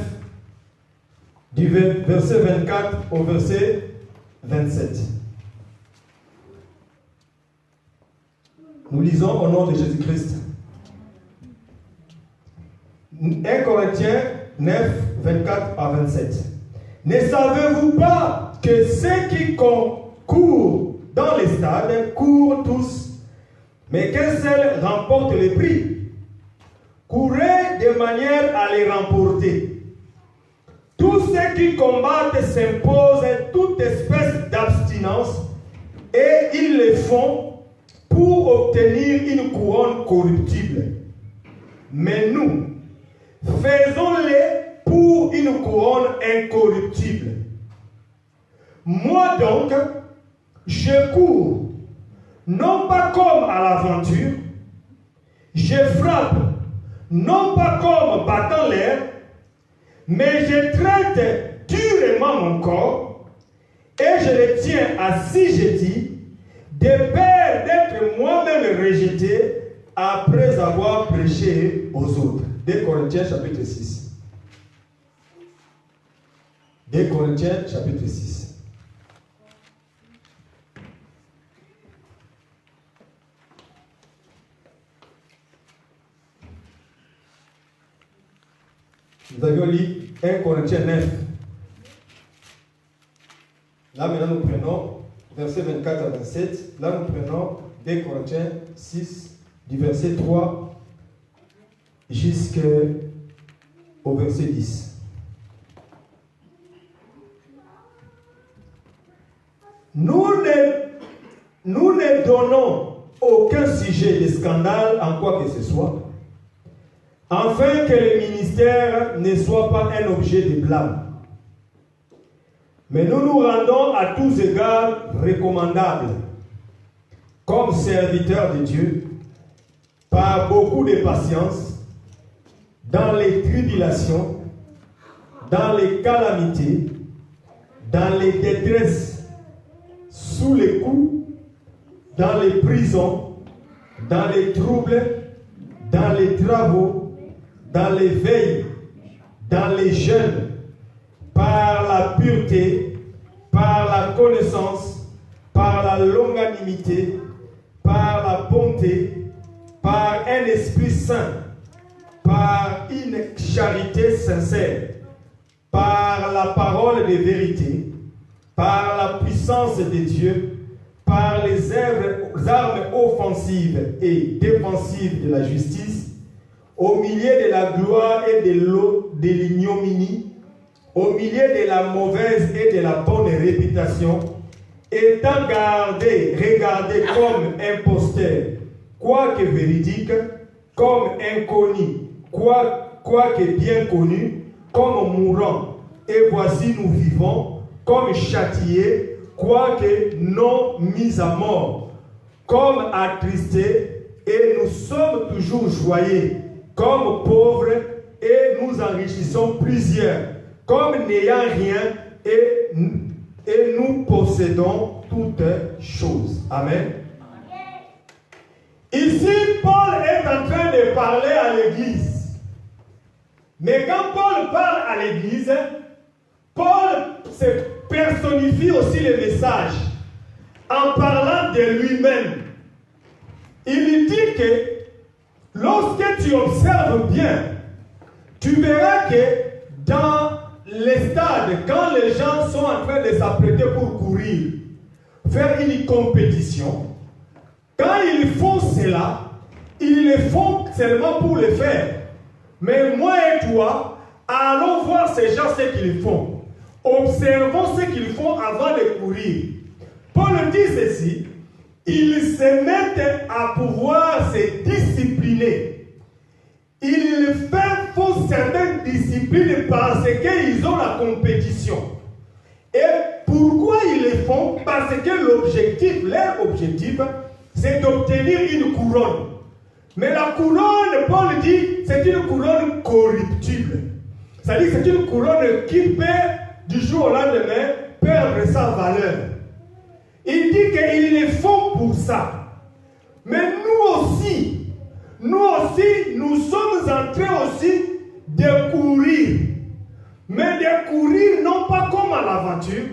du verset 24 au verset 27. Nous lisons au nom de Jésus-Christ. 1 Corinthiens 9, 24 à 27. Ne savez-vous pas que ceux qui courent dans les stades courent tous, mais qu'un seul remporte le prix? Courez de manière à les remporter. Tous ceux qui combattent s'imposent toute espèce d'abstinence et ils le font pour obtenir une couronne corruptible. Mais nous, faisons-le pour une couronne incorruptible. Moi donc, je cours, non pas comme à l'aventure, je frappe, non pas comme battant l'air, mais je traite durement mon corps et je le tiens assujetti de peur d'être moi-même rejeté après avoir prêché aux autres. 2 Corinthiens chapitre 6. 2 Corinthiens chapitre 6. Nous avions lu 1 Corinthiens 9. Là maintenant nous prenons verset 24 à 27. Là nous prenons 2 Corinthiens 6 du verset 3 jusqu'au verset 10. Nous ne donnons aucun sujet de scandale en quoi que ce soit, afin que le ministère ne soit pas un objet de blâme. Mais nous nous rendons à tous égards recommandables, comme serviteurs de Dieu, par beaucoup de patience, dans les tribulations, dans les calamités, dans les détresses, sous les coups, dans les prisons, dans les troubles, dans les travaux, dans les veilles, dans les jeûnes, par la pureté, par la connaissance, par la longanimité, par la bonté, par un esprit saint, par une charité sincère, par la parole de vérité, par la puissance de Dieu, par les armes offensives et défensives de la justice, au milieu de la gloire et de l'ignominie, au milieu de la mauvaise et de la bonne réputation, étant regardé comme imposteur, quoique véridique, comme inconnu, quoique bien connu, comme mourant. Et voici nous vivons comme châtiés, quoique non mis à mort, comme attristés, et nous sommes toujours joyeux, comme pauvres, et nous enrichissons plusieurs, comme n'ayant rien, et nous possédons toutes choses. Amen. Ici, Paul est en train de parler à l'Église. Mais quand Paul parle à l'Église, Paul se personnifie aussi le message en parlant de lui-même. Il dit que lorsque tu observes bien, tu verras que dans les stades, quand les gens sont en train de s'apprêter pour courir, faire une compétition, quand ils font cela, ils le font seulement pour le faire. Mais moi et toi, allons voir ces gens ce qu'ils font. Observons ce qu'ils font avant de courir. Paul dit ceci, ils se mettent à pouvoir se discipliner. Ils font certaines disciplines parce qu'ils ont la compétition. Et pourquoi ils le font? Parce que leur objectif, c'est d'obtenir une couronne. Mais la couronne, Paul dit, c'est une couronne corruptible. C'est-à-dire que c'est une couronne qui peut, du jour au lendemain, perdre sa valeur. Il dit qu'ils le font pour ça. Mais nous aussi, nous sommes en train aussi de courir. Mais de courir non pas comme à l'aventure,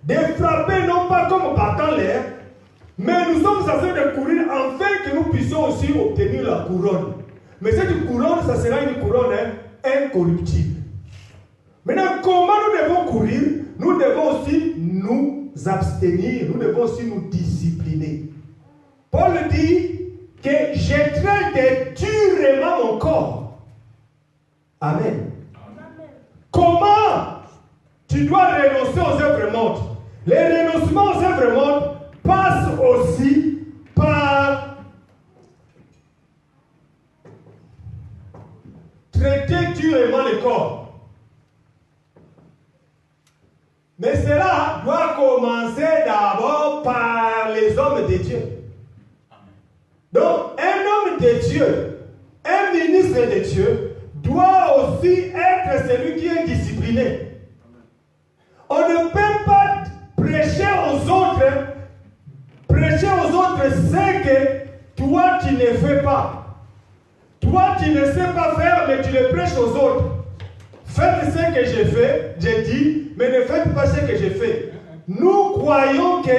de frapper non pas comme battant l'air, mais nous sommes en train de courir afin que nous puissions aussi obtenir la couronne. Mais cette couronne, ça sera une couronne incorruptible. Maintenant, comment nous devons courir? Nous devons aussi nous abstenir, nous devons aussi nous discipliner. Paul dit que je traite durement mon corps. Amen. Comment tu dois renoncer aux œuvres mortes? Les renoncements aux œuvres mortes passent aussi par traiter durement le corps. Mais cela doit commencer d'abord par les hommes de Dieu. Donc, un homme de Dieu, un ministre de Dieu, doit aussi être celui qui est discipliné. On ne peut pas prêcher aux autres ce que toi tu ne fais pas. Toi tu ne sais pas faire, mais tu le prêches aux autres. Faites ce que j'ai fait, j'ai dit, mais ne faites pas ce que j'ai fait. Nous croyons que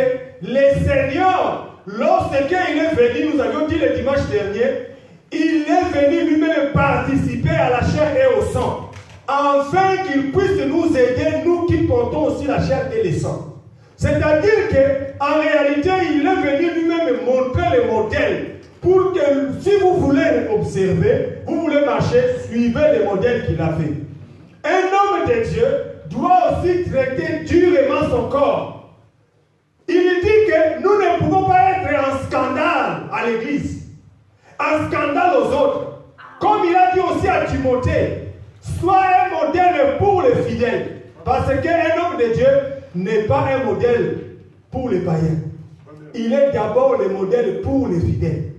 le Seigneur, lorsqu'il est venu, nous avions dit le dimanche dernier, il est venu lui-même participer à la chair et au sang, afin qu'il puisse nous aider, nous qui portons aussi la chair et le sang. C'est-à-dire qu'en réalité, il est venu lui-même montrer le modèle, pour que si vous voulez observer, vous voulez marcher, suivez le modèle qu'il a fait. Un homme de Dieu doit aussi traiter durement son corps. Il dit que nous ne pouvons pas être en scandale à l'église, en scandale aux autres. Comme il a dit aussi à Timothée, sois un modèle pour les fidèles. Parce qu'un homme de Dieu n'est pas un modèle pour les païens. Il est d'abord le modèle pour les fidèles.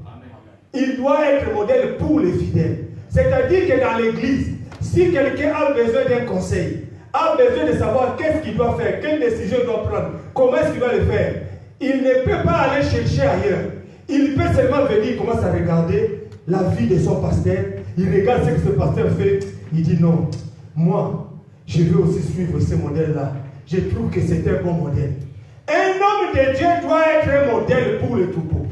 Il doit être modèle pour les fidèles. C'est-à-dire que dans l'église, si quelqu'un a besoin d'un conseil, a besoin de savoir qu'est-ce qu'il doit faire, quelle décision il doit prendre, comment est-ce qu'il doit le faire, il ne peut pas aller chercher ailleurs. Il peut seulement venir, il commence à regarder la vie de son pasteur. Il regarde ce que ce pasteur fait. Il dit non, moi, je veux aussi suivre ce modèle-là. Je trouve que c'est un bon modèle. Un homme de Dieu doit être un modèle pour le troupeau.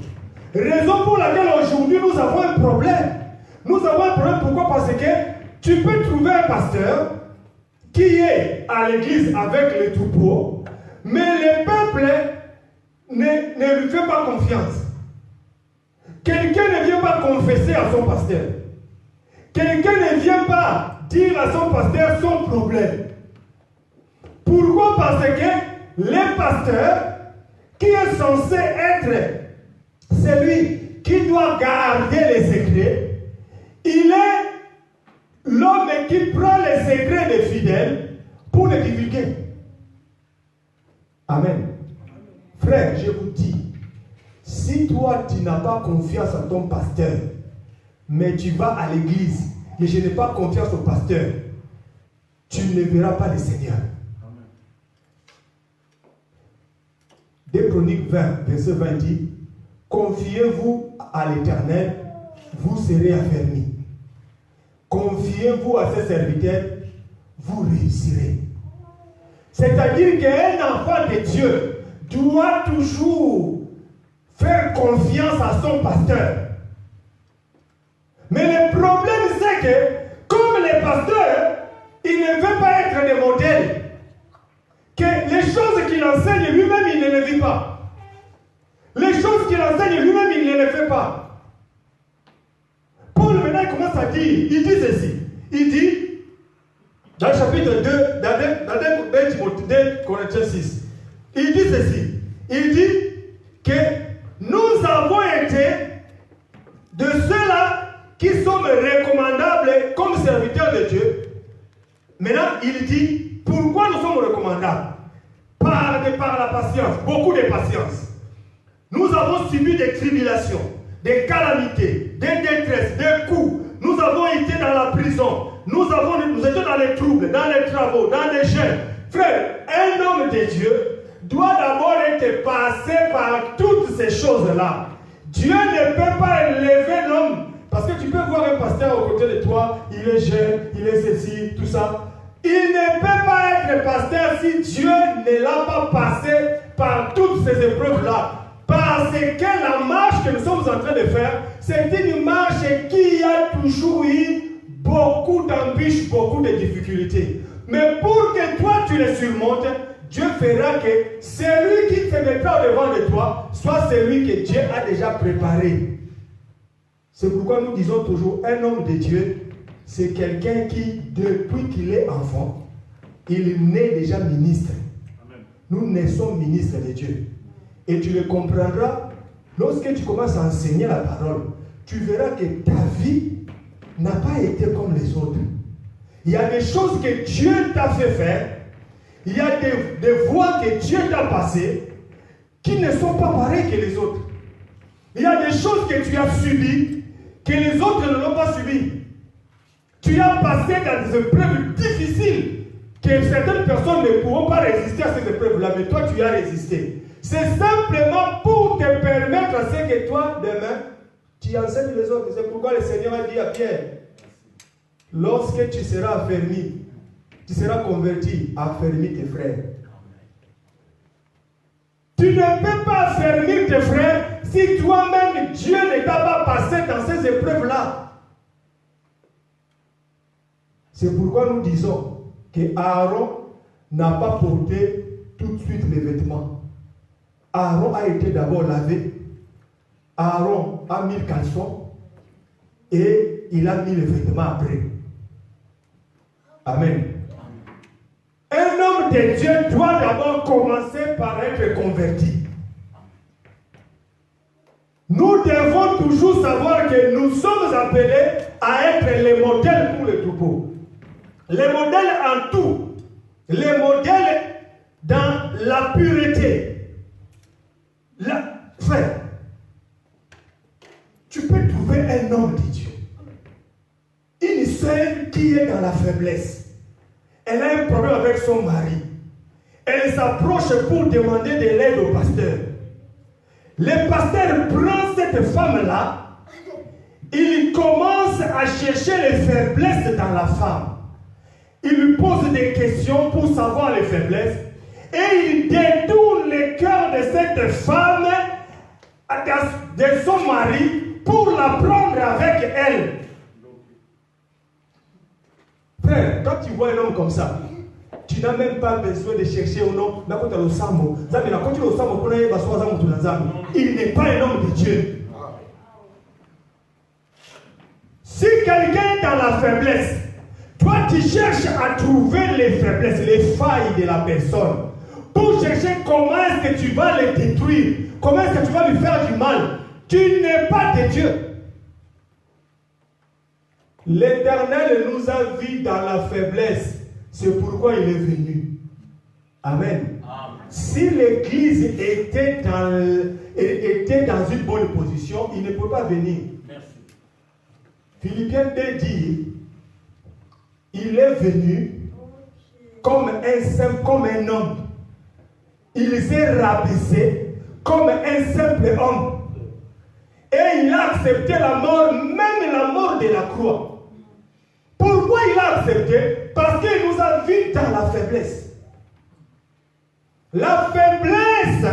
Raison pour laquelle aujourd'hui nous avons un problème. Nous avons un problème, pourquoi? Parce que tu peux trouver un pasteur qui est à l'église avec les troupeaux, mais le peuple ne lui fait pas confiance. Quelqu'un ne vient pas confesser à son pasteur. Quelqu'un ne vient pas dire à son pasteur son problème. Pourquoi? Parce que le pasteur, qui est censé être celui qui doit garder les secrets, il est l'homme qui prend les secrets des fidèles pour les divulguer. Amen. Frère, je vous dis, si toi tu n'as pas confiance en ton pasteur, mais tu vas à l'église, mais je n'ai pas confiance au pasteur, tu ne verras pas le Seigneur. 2 Chroniques 20, verset 20 dit, confiez-vous à l'Éternel, vous serez affermis. Confiez-vous à ses serviteurs, vous réussirez. C'est-à-dire qu'un enfant de Dieu doit toujours faire confiance à son pasteur. Mais le problème, c'est que, comme les pasteurs, il ne veut pas être des modèles. Que les choses qu'il enseigne lui-même, il ne les vit pas. Les choses qu'il enseigne lui-même, il ne les fait pas. Paul maintenant commence à dire, il dit ceci. Il dit, dans le chapitre 2, dans 2 Corinthiens 6, il dit ceci. Il dit que nous avons été de ceux-là qui sommes recommandables comme serviteurs de Dieu. Maintenant, il dit, pourquoi nous sommes recommandables? Par la patience, beaucoup de patience. Nous avons subi des tribulations, des calamités, des détresses, des coups. Nous avons été dans la prison. Nous étions dans les troubles, dans les travaux, dans les chaînes. Frère, un homme de Dieu doit d'abord être passé par toutes ces choses-là. Dieu ne peut pas élever l'homme. Parce que tu peux voir un pasteur aux côtés de toi, il est jeune, il est ceci, tout ça. Il ne peut pas être pasteur si Dieu ne l'a pas passé par toutes ces épreuves-là. Parce que la marche que nous sommes en train de faire, c'est une marche qui a toujours eu beaucoup d'embûches, beaucoup de difficultés. Mais pour que toi tu les surmontes, Dieu fera que celui qui se mettra devant de toi soit celui que Dieu a déjà préparé. C'est pourquoi nous disons toujours, un homme de Dieu, c'est quelqu'un qui, depuis qu'il est enfant, il naît déjà ministre. Amen. Nous naissons ministres de Dieu. Et tu le comprendras, lorsque tu commences à enseigner la parole, tu verras que ta vie n'a pas été comme les autres. Il y a des choses que Dieu t'a fait faire, il y a des voies que Dieu t'a passées, qui ne sont pas pareilles que les autres. Il y a des choses que tu as subies, que les autres ne l'ont pas subies. Tu as passé dans des épreuves difficiles que certaines personnes ne pourront pas résister à ces épreuves-là, mais toi tu as résisté. C'est simplement pour te permettre à ce que toi, demain, tu enseignes les autres. C'est pourquoi le Seigneur a dit à Pierre, lorsque tu seras affermi, tu seras converti, affermis tes frères. Tu ne peux pas affermir tes frères si toi-même, Dieu ne t'a pas passé dans ces épreuves-là. C'est pourquoi nous disons que Aaron n'a pas porté tout de suite les vêtements. Aaron a été d'abord lavé. Aaron a mis le caleçon et il a mis les vêtements après. Amen. Un homme de Dieu doit d'abord commencer par être converti. Nous devons toujours savoir que nous sommes appelés à être les modèles pour le troupeau. Les modèles en tout. Les modèles dans la pureté. Frère, tu peux trouver un homme de Dieu. qui est dans la faiblesse. Elle a un problème avec son mari. Elle s'approche pour demander de l'aide au pasteur. Le pasteur prend cette femme-là, il commence à chercher les faiblesses dans la femme. Il lui pose des questions pour savoir les faiblesses et il détourne le cœur de cette femme, de son mari, pour la prendre avec elle. Frère, quand tu vois un homme comme ça, tu n'as même pas besoin de chercher au nom. Il n'est pas un homme de Dieu. Si quelqu'un est dans la faiblesse, toi tu cherches à trouver les faiblesses, les failles de la personne, pour chercher comment est-ce que tu vas les détruire, comment est-ce que tu vas lui faire du mal. Tu n'es pas de Dieu. L'Éternel nous a vus dans la faiblesse. C'est pourquoi il est venu. Amen. Amen. Si l'Église était dans une bonne position, il ne peut pas venir. Merci. Philippiens 2 dit, il est venu comme un homme. Il s'est rabaissé comme un simple homme. Et il a accepté la mort, même la mort de la croix. Pourquoi il a accepté? Parce qu'il nous a vus dans la faiblesse. La faiblesse,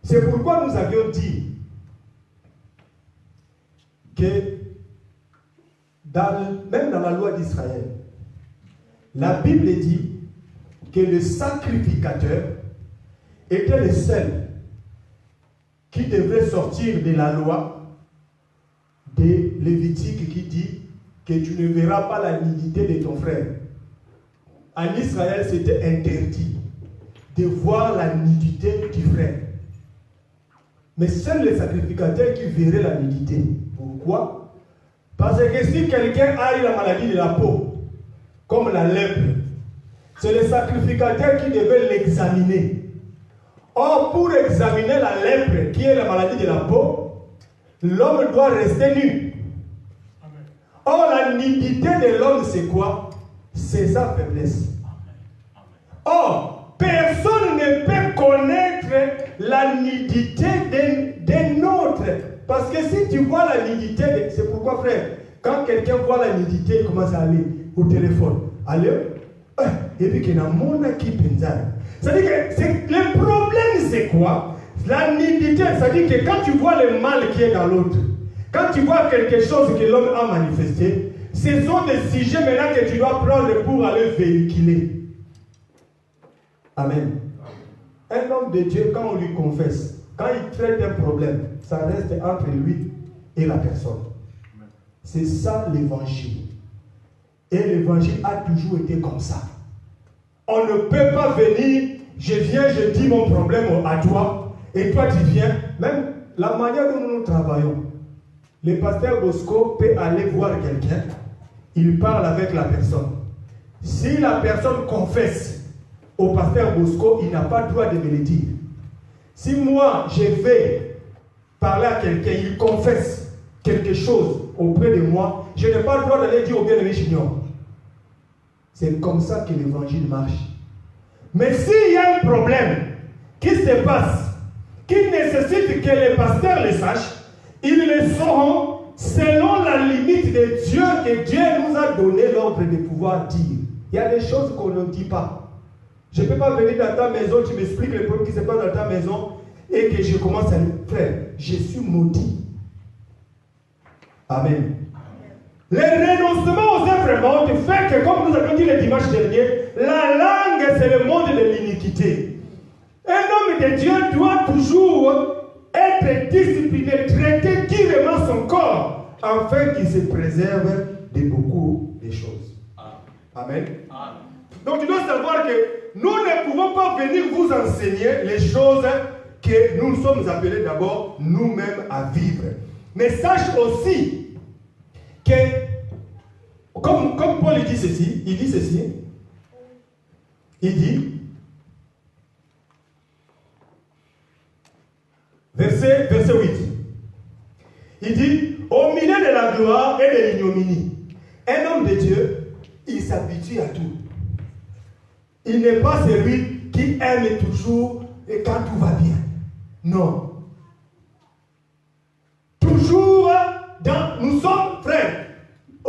c'est pourquoi nous avions dit que même dans la loi d'Israël, la Bible dit que le sacrificateur était le seul qui devait sortir de la loi de Lévitique qui dit que tu ne verras pas la nudité de ton frère. En Israël, c'était interdit de voir la nudité du frère. Mais seuls les sacrificateurs qui verraient la nudité. Pourquoi? Parce que si quelqu'un a eu la maladie de la peau, comme la lèpre, c'est le sacrificateur qui devait l'examiner. Or, pour examiner la lèpre, qui est la maladie de la peau, l'homme doit rester nu. Or, la nudité de l'homme, c'est quoi? C'est sa faiblesse. Or, personne ne peut connaître la nudité d'un autre. Parce que si tu vois la nudité, c'est pourquoi, frère, quand quelqu'un voit la nudité, il commence à aller au téléphone. Allez, et puis qu'il y a un monde qui pense. C'est-à-dire que le problème, c'est quoi? La nudité, c'est-à-dire que quand tu vois le mal qui est dans l'autre, quand tu vois quelque chose que l'homme a manifesté, ce sont des sujets maintenant que tu dois prendre pour aller véhiculer. Amen. Un homme de Dieu, quand on lui confesse, quand il traite un problème, ça reste entre lui et la personne. C'est ça l'évangile. Et l'évangile a toujours été comme ça. On ne peut pas venir, je viens, je dis mon problème à toi, et toi tu viens. Même la manière dont nous travaillons, le pasteur Bosco peut aller voir quelqu'un, il parle avec la personne. Si la personne confesse au pasteur Bosco, il n'a pas le droit de me le dire. Si moi, je vais parler à quelqu'un, il confesse quelque chose auprès de moi, je n'ai pas le droit d'aller dire au bien-aimé junior. C'est comme ça que l'évangile marche. Mais s'il y a un problème qui se passe, qui nécessite que les pasteurs le sachent, ils le sauront selon la limite de Dieu que Dieu nous a donné l'ordre de pouvoir dire. Il y a des choses qu'on ne dit pas. Je ne peux pas venir dans ta maison, tu m'expliques les problèmes qui se passent dans ta maison et que je commence à dire, frère, je suis maudit. Amen. Le renoncement aux œuvres mortes fait que, comme nous avons dit le dimanche dernier, la langue c'est le monde de l'iniquité. Un homme de Dieu doit toujours être discipliné, traiter durement son corps, afin qu'il se préserve de beaucoup de choses. Amen. Amen. Donc tu dois savoir que nous ne pouvons pas venir vous enseigner les choses que nous sommes appelés d'abord nous-mêmes à vivre. Mais sache aussi que, comme Paul dit ceci, il dit, verset 8, il dit, au milieu de la gloire et de l'ignominie, Un homme de Dieu, il s'habitue à tout. Il n'est pas celui qui aime toujours et quand tout va bien. Non. Toujours, nous sommes frères.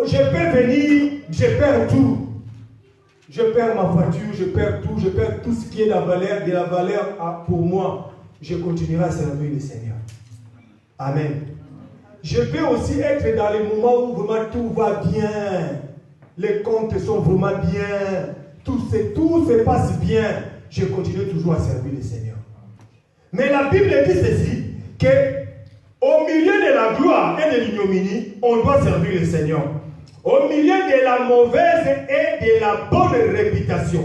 Je peux venir, je perds tout. Je perds ma voiture, je perds tout ce qui est de la valeur pour moi. Je continuerai à servir le Seigneur. Amen. Je peux aussi être dans les moments où vraiment tout va bien. Les comptes sont vraiment bien. Tout se passe bien. Je continue toujours à servir le Seigneur. Mais la Bible dit ceci, qu'au milieu de la gloire et de l'ignominie, on doit servir le Seigneur. Au milieu de la mauvaise et de la bonne réputation.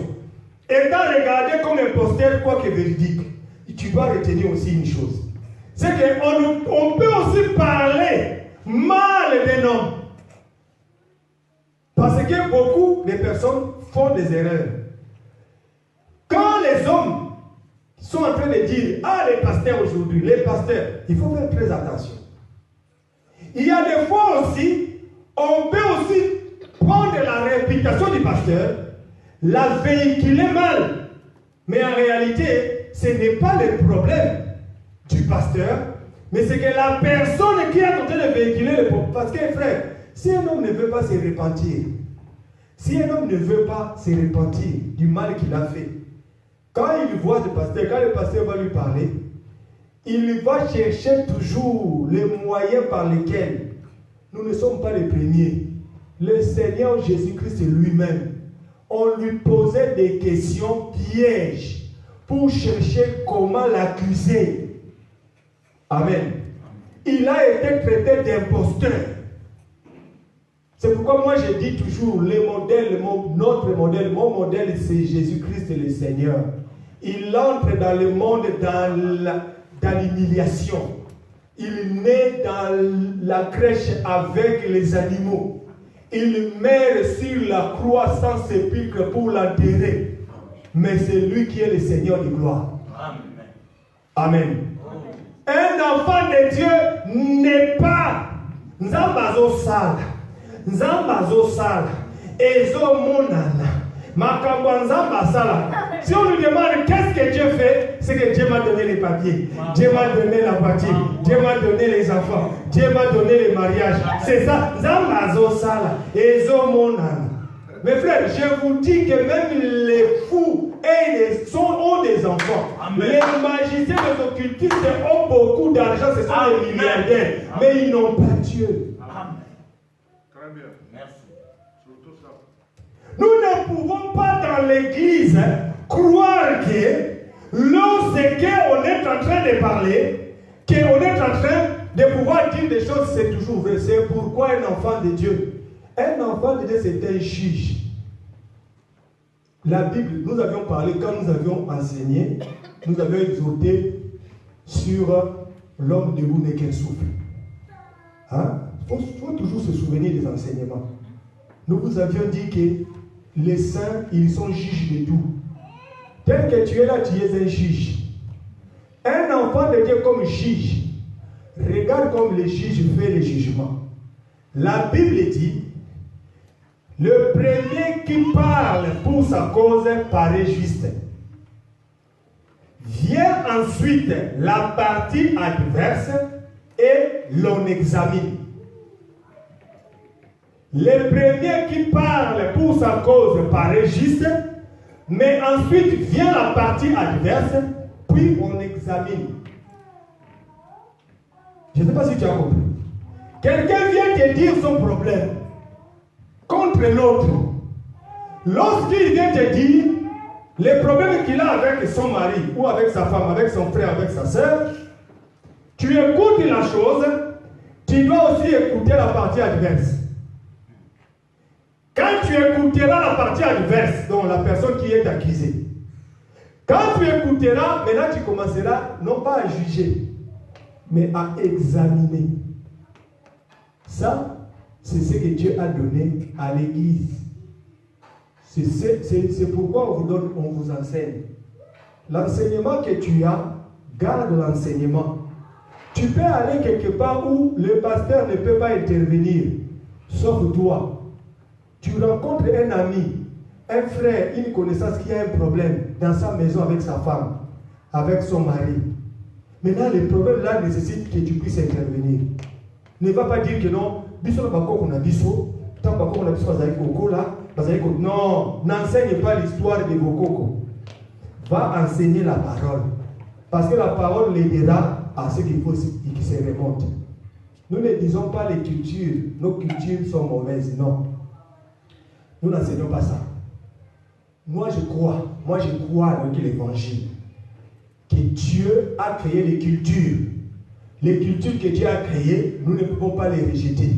Étant regardé comme imposteur, quoique véridique, tu dois retenir aussi une chose. C'est qu'on peut aussi parler mal d'un homme. Parce que beaucoup de personnes font des erreurs. Quand les hommes sont en train de dire, les pasteurs aujourd'hui, les pasteurs, il faut faire très attention. Il y a des fois aussi, on peut aussi prendre la réputation du pasteur, la véhiculer mal. Mais en réalité, ce n'est pas le problème du pasteur, mais c'est que la personne qui est en train de véhiculer le problème. Parce que frère, si un homme ne veut pas se repentir, si un homme ne veut pas se repentir du mal qu'il a fait, quand il voit le pasteur, quand le pasteur va lui parler, il va chercher toujours les moyens par lesquels nous ne sommes pas les premiers. Le Seigneur Jésus-Christ lui-même, on lui posait des questions pièges pour chercher comment l'accuser. Amen. Il a été traité d'imposteur. C'est pourquoi moi je dis toujours, notre modèle, mon modèle c'est Jésus-Christ le Seigneur. Il entre dans le monde dans l'humiliation. Il naît dans la crèche avec les animaux. Il meurt sur la croix sans sépulcre pour l'enterrer. Mais c'est lui qui est le Seigneur de gloire. Amen. Un enfant de Dieu n'est pas Nzambazo Sala. Nzambazo Sala. Ezo Monana. Si on lui demande qu'est-ce que Dieu fait, c'est que Dieu m'a donné les papiers, Dieu m'a donné la voiture, Dieu m'a donné les enfants, Dieu m'a donné les mariages. C'est ça. Nzambazo Sala. Ezo Monana. Mes frères, je vous dis que même les fous ont des enfants. Amen. Les magiciens, les occultistes ont beaucoup d'argent, ce sont les milliardaires, mais ils n'ont pas Dieu. Amen. Très bien. Merci. Surtout ça. Nous ne pouvons pas dans l'église croire que lorsqu'on est en train de parler, qu'on est en train de pouvoir dire des choses, c'est toujours vrai. C'est pourquoi un enfant de Dieu, c'est un juge. La Bible, nous avions parlé, quand nous avions enseigné, nous avions exhorté sur l'homme debout n'est qu'un souffle. Il faut toujours se souvenir des enseignements. Nous vous avions dit que les saints, ils sont juges de tout. Tel que tu es là, tu es un juge. Un enfant de Dieu comme juge, regarde comme le juge fait le jugement. La Bible dit, le premier qui parle pour sa cause paraît juste. Vient ensuite la partie adverse et l'on examine. Le premier qui parle pour sa cause paraît juste, mais ensuite vient la partie adverse, puis on examine. Je ne sais pas si tu as compris. Quelqu'un vient te dire son problème contre l'autre. Lorsqu'il vient te dire les problèmes qu'il a avec son mari, ou avec sa femme, avec son frère, avec sa soeur, tu écoutes la chose, tu dois aussi écouter la partie adverse. Quand tu écouteras la partie adverse, donc la personne qui est accusée, quand tu écouteras, maintenant tu commenceras non pas à juger, mais à examiner. Ça, c'est ce que Dieu a donné à l'Église. C'est pourquoi on vous enseigne. L'enseignement que tu as, garde l'enseignement. Tu peux aller quelque part où le pasteur ne peut pas intervenir, sauf toi. Tu rencontres un ami, un frère, une connaissance qui a un problème dans sa maison avec sa femme, avec son mari. Maintenant, le problème là nécessite que tu puisses intervenir. Ne va pas dire que non, non, n'enseigne pas l'histoire de vos cocos. Va enseigner la parole. Parce que la parole l'aidera à ce qu'il faut qu'il se remonte. Nous ne disons pas les cultures, nos cultures sont mauvaises, non. Nous n'enseignons pas ça. Moi je crois dans l'évangile, que Dieu a créé les cultures. Les cultures que Dieu a créées, nous ne pouvons pas les rejeter.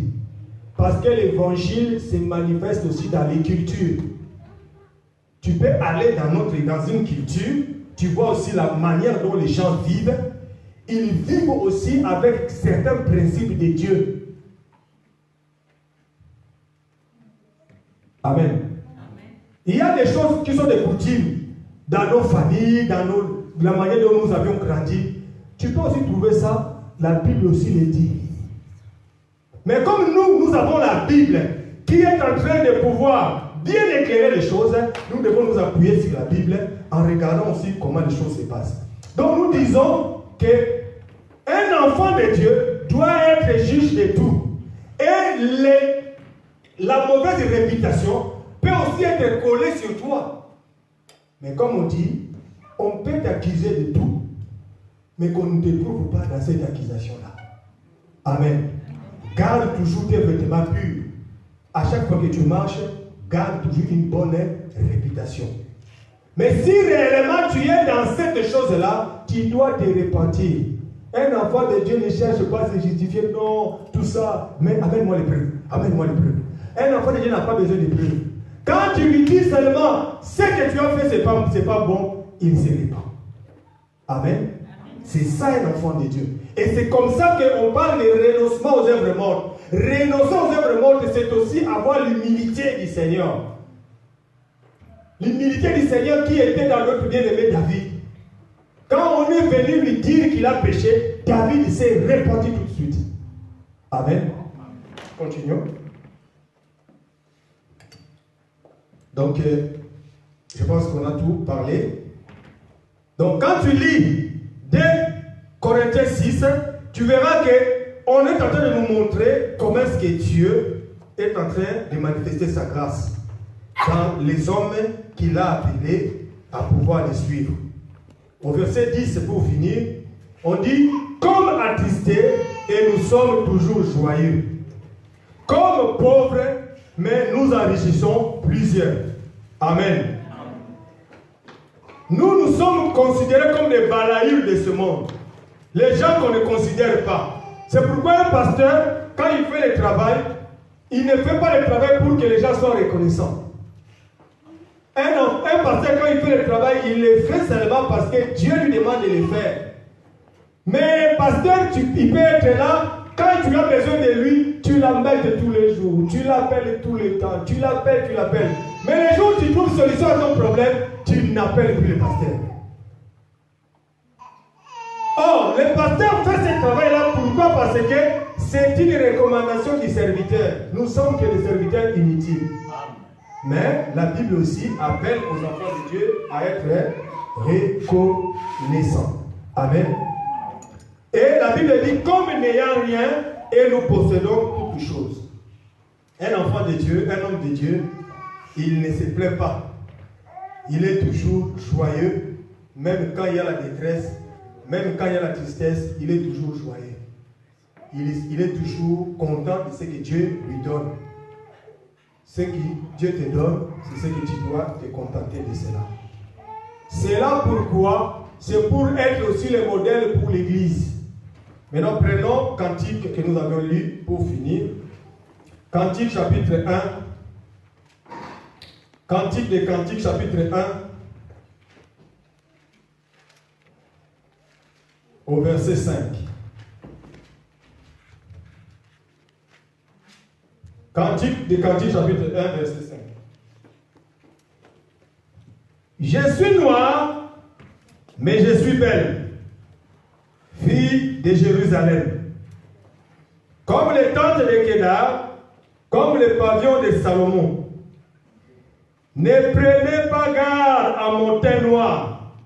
Parce que l'évangile se manifeste aussi dans les cultures. Tu peux aller dans une culture, tu vois aussi la manière dont les gens vivent. Ils vivent aussi avec certains principes de Dieu. Amen. Amen. Il y a des choses qui sont des coutumes dans nos familles, dans la manière dont nous avions grandi. Tu peux aussi trouver ça, la Bible aussi le dit. Mais comme nous avons la Bible qui est en train de pouvoir bien éclairer les choses, nous devons nous appuyer sur la Bible en regardant aussi comment les choses se passent. Donc nous disons qu'un enfant de Dieu doit être juge de tout. Et la mauvaise réputation peut aussi être collée sur toi. Mais comme on dit, on peut t'accuser de tout, mais qu'on ne te trouve pas dans cette accusation-là. Amen. Garde toujours tes vêtements purs. À chaque fois que tu marches, garde toujours une bonne réputation. Mais si réellement tu es dans cette chose-là, tu dois te repentir. Un enfant de Dieu ne cherche pas à se justifier, non, tout ça. Mais amène-moi les preuves. Amène-moi les preuves. Un enfant de Dieu n'a pas besoin de preuves. Quand tu lui dis seulement ce que tu as fait, c'est pas bon, il se répand. Amen. C'est ça un enfant de Dieu. Et c'est comme ça qu'on parle de renoncement aux œuvres mortes. Renoncer aux œuvres mortes, c'est aussi avoir l'humilité du Seigneur. L'humilité du Seigneur qui était dans notre bien-aimé David. Quand on est venu lui dire qu'il a péché, David s'est repenti tout de suite. Amen. Continuons. Donc, je pense qu'on a tout parlé. Donc, quand tu lis 2 Corinthiens 6, tu verras qu'on est en train de nous montrer comment est-ce que Dieu est en train de manifester sa grâce dans les hommes qu'il a appelés à pouvoir les suivre. Au verset 10, pour finir, on dit « Comme attristés, et nous sommes toujours joyeux. Comme pauvres, mais nous enrichissons plusieurs. » Amen. Nous sommes considérés comme des balayures de ce monde. Les gens qu'on ne considère pas. C'est pourquoi un pasteur, quand il fait le travail, il ne fait pas le travail pour que les gens soient reconnaissants. Un pasteur, quand il fait le travail, il le fait seulement parce que Dieu lui demande de le faire. Mais pasteur, il peut être là, quand tu as besoin de lui, tu l'embêtes tous les jours, tu l'appelles tout le temps, tu l'appelles. Mais les jours où tu trouves solution à ton problème, tu n'appelles plus le pasteur. Or, le pasteur fait ce travail-là, pourquoi? Parce que c'est une recommandation du serviteur. Nous sommes que des serviteurs inutiles. Mais la Bible aussi appelle aux enfants de Dieu à être reconnaissants. Amen. Et la Bible dit, comme n'ayant rien, et nous possédons toutes choses. Un enfant de Dieu, un homme de Dieu, il ne se plaît pas. Il est toujours joyeux, même quand il y a la détresse, même quand il y a la tristesse, il est toujours joyeux. Il est toujours content de ce que Dieu lui donne. Ce que Dieu te donne, c'est ce que tu dois te contenter de cela. C'est là pourquoi, c'est pour être aussi le modèle pour l'Église. Maintenant, prenons Cantique que nous avons lu pour finir. Cantique chapitre 1. Cantique de Cantique chapitre 1. Au verset 5. Cantique de Cantique chapitre 1, verset 5. Je suis noire, mais je suis belle, fille de Jérusalem. Comme les tentes de Kédar, comme les pavillons de Salomon. Ne prenez pas garde à mon teint noir.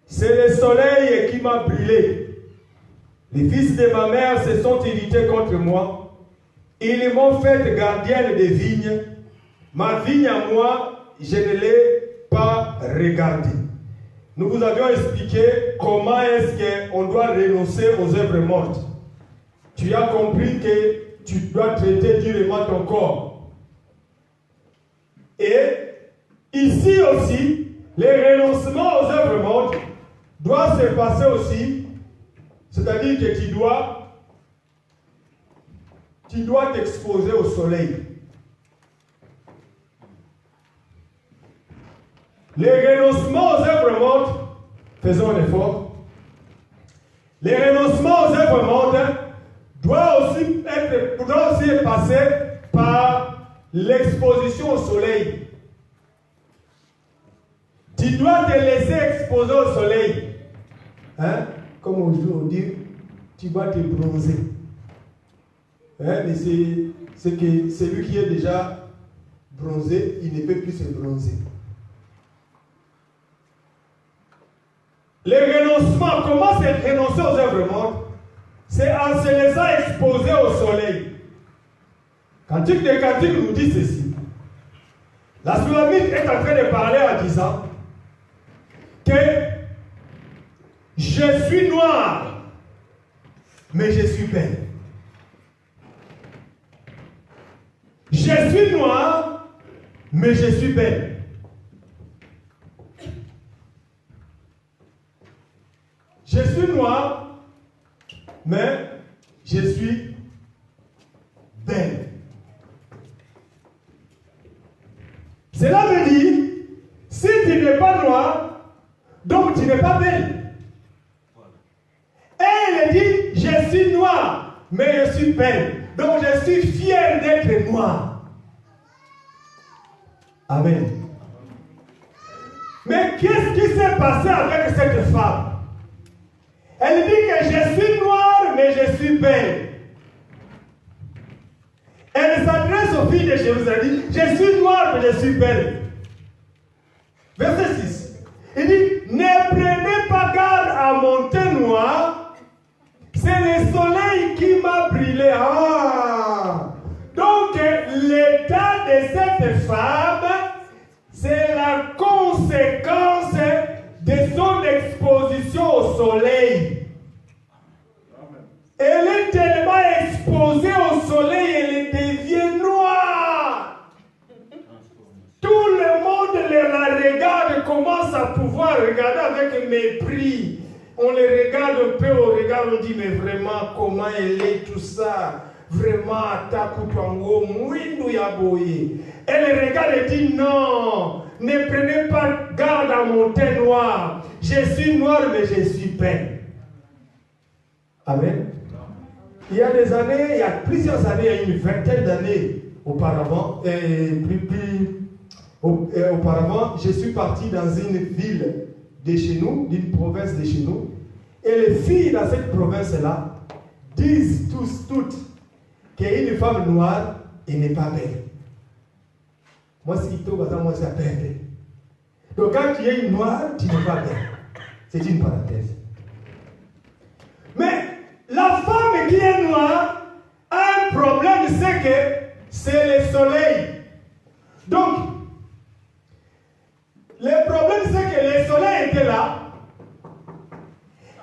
C'est le soleil qui m'a brûlé. Les fils de ma mère se sont irrités contre moi. Ils m'ont fait gardienne des vignes. Ma vigne à moi, je ne l'ai pas regardée. Nous vous avions expliqué comment est-ce qu'on doit renoncer aux œuvres mortes. Tu as compris que tu dois traiter durement ton corps. Et ici aussi, le renoncement aux œuvres mortes doit se passer aussi, c'est-à-dire que tu dois t'exposer au soleil. Le renoncement aux œuvres mortes, faisons un effort. Le renoncement aux œuvres mortes doit aussi passer par l'exposition au soleil. Tu dois te laisser exposer au soleil. Hein? Comme on dit, tu vas te bronzer. Hein? Mais c'est que celui qui est déjà bronzé, il ne peut plus se bronzer. Le renoncement, comment c'est renoncer aux œuvres mortes? C'est en se laissant exposer au soleil. Cantique des Cantiques nous dit ceci. La Sulamite est en train de parler en disant que je suis noir, mais je suis belle. Je suis noir, mais je suis belle. Je suis noir, mais je suis belle. Cela veut dire, si tu n'es pas noir, donc tu n'es pas belle. Et elle dit, je suis noir, mais je suis belle. Donc je suis fier d'être noir. Amen. Mais qu'est-ce qui s'est passé avec cette femme? Elle dit que je suis noire, mais je suis belle. Elle s'adresse aux filles de Jérusalem. Elle dit, je suis noire, mais je suis belle. Verset 6. Il dit, ne prenez pas garde à mon teint noir. C'est le soleil qui m'a brûlé. Ah! Donc, l'état de cette femme, c'est la conséquence de son exposition au soleil. Elle est tellement exposée au soleil, elle devient noire. Tout le monde la regarde, commence à pouvoir regarder avec mépris. On les regarde un peu au regard, on dit, mais vraiment, comment elle est, tout ça. Vraiment, Takutango, Mouindou Yaboye. Elle regarde et dit, non, ne prenez pas garde à mon teint noir. Je suis noir, mais je suis belle. Amen. Il y a des années, il y a plusieurs années, il y a une vingtaine d'années auparavant, auparavant, je suis parti dans une ville de chez nous, d'une province de chez nous, et les filles dans cette province-là disent toutes qu'une femme noire, elle n'est pas belle. Moi, c'est moi, c'est belle. Donc, quand tu es une noire, tu n'es pas belle. C'est une parenthèse. Mais la femme qui est noire a un problème, c'est que c'est le soleil. Donc, le problème, c'est que le soleil était là.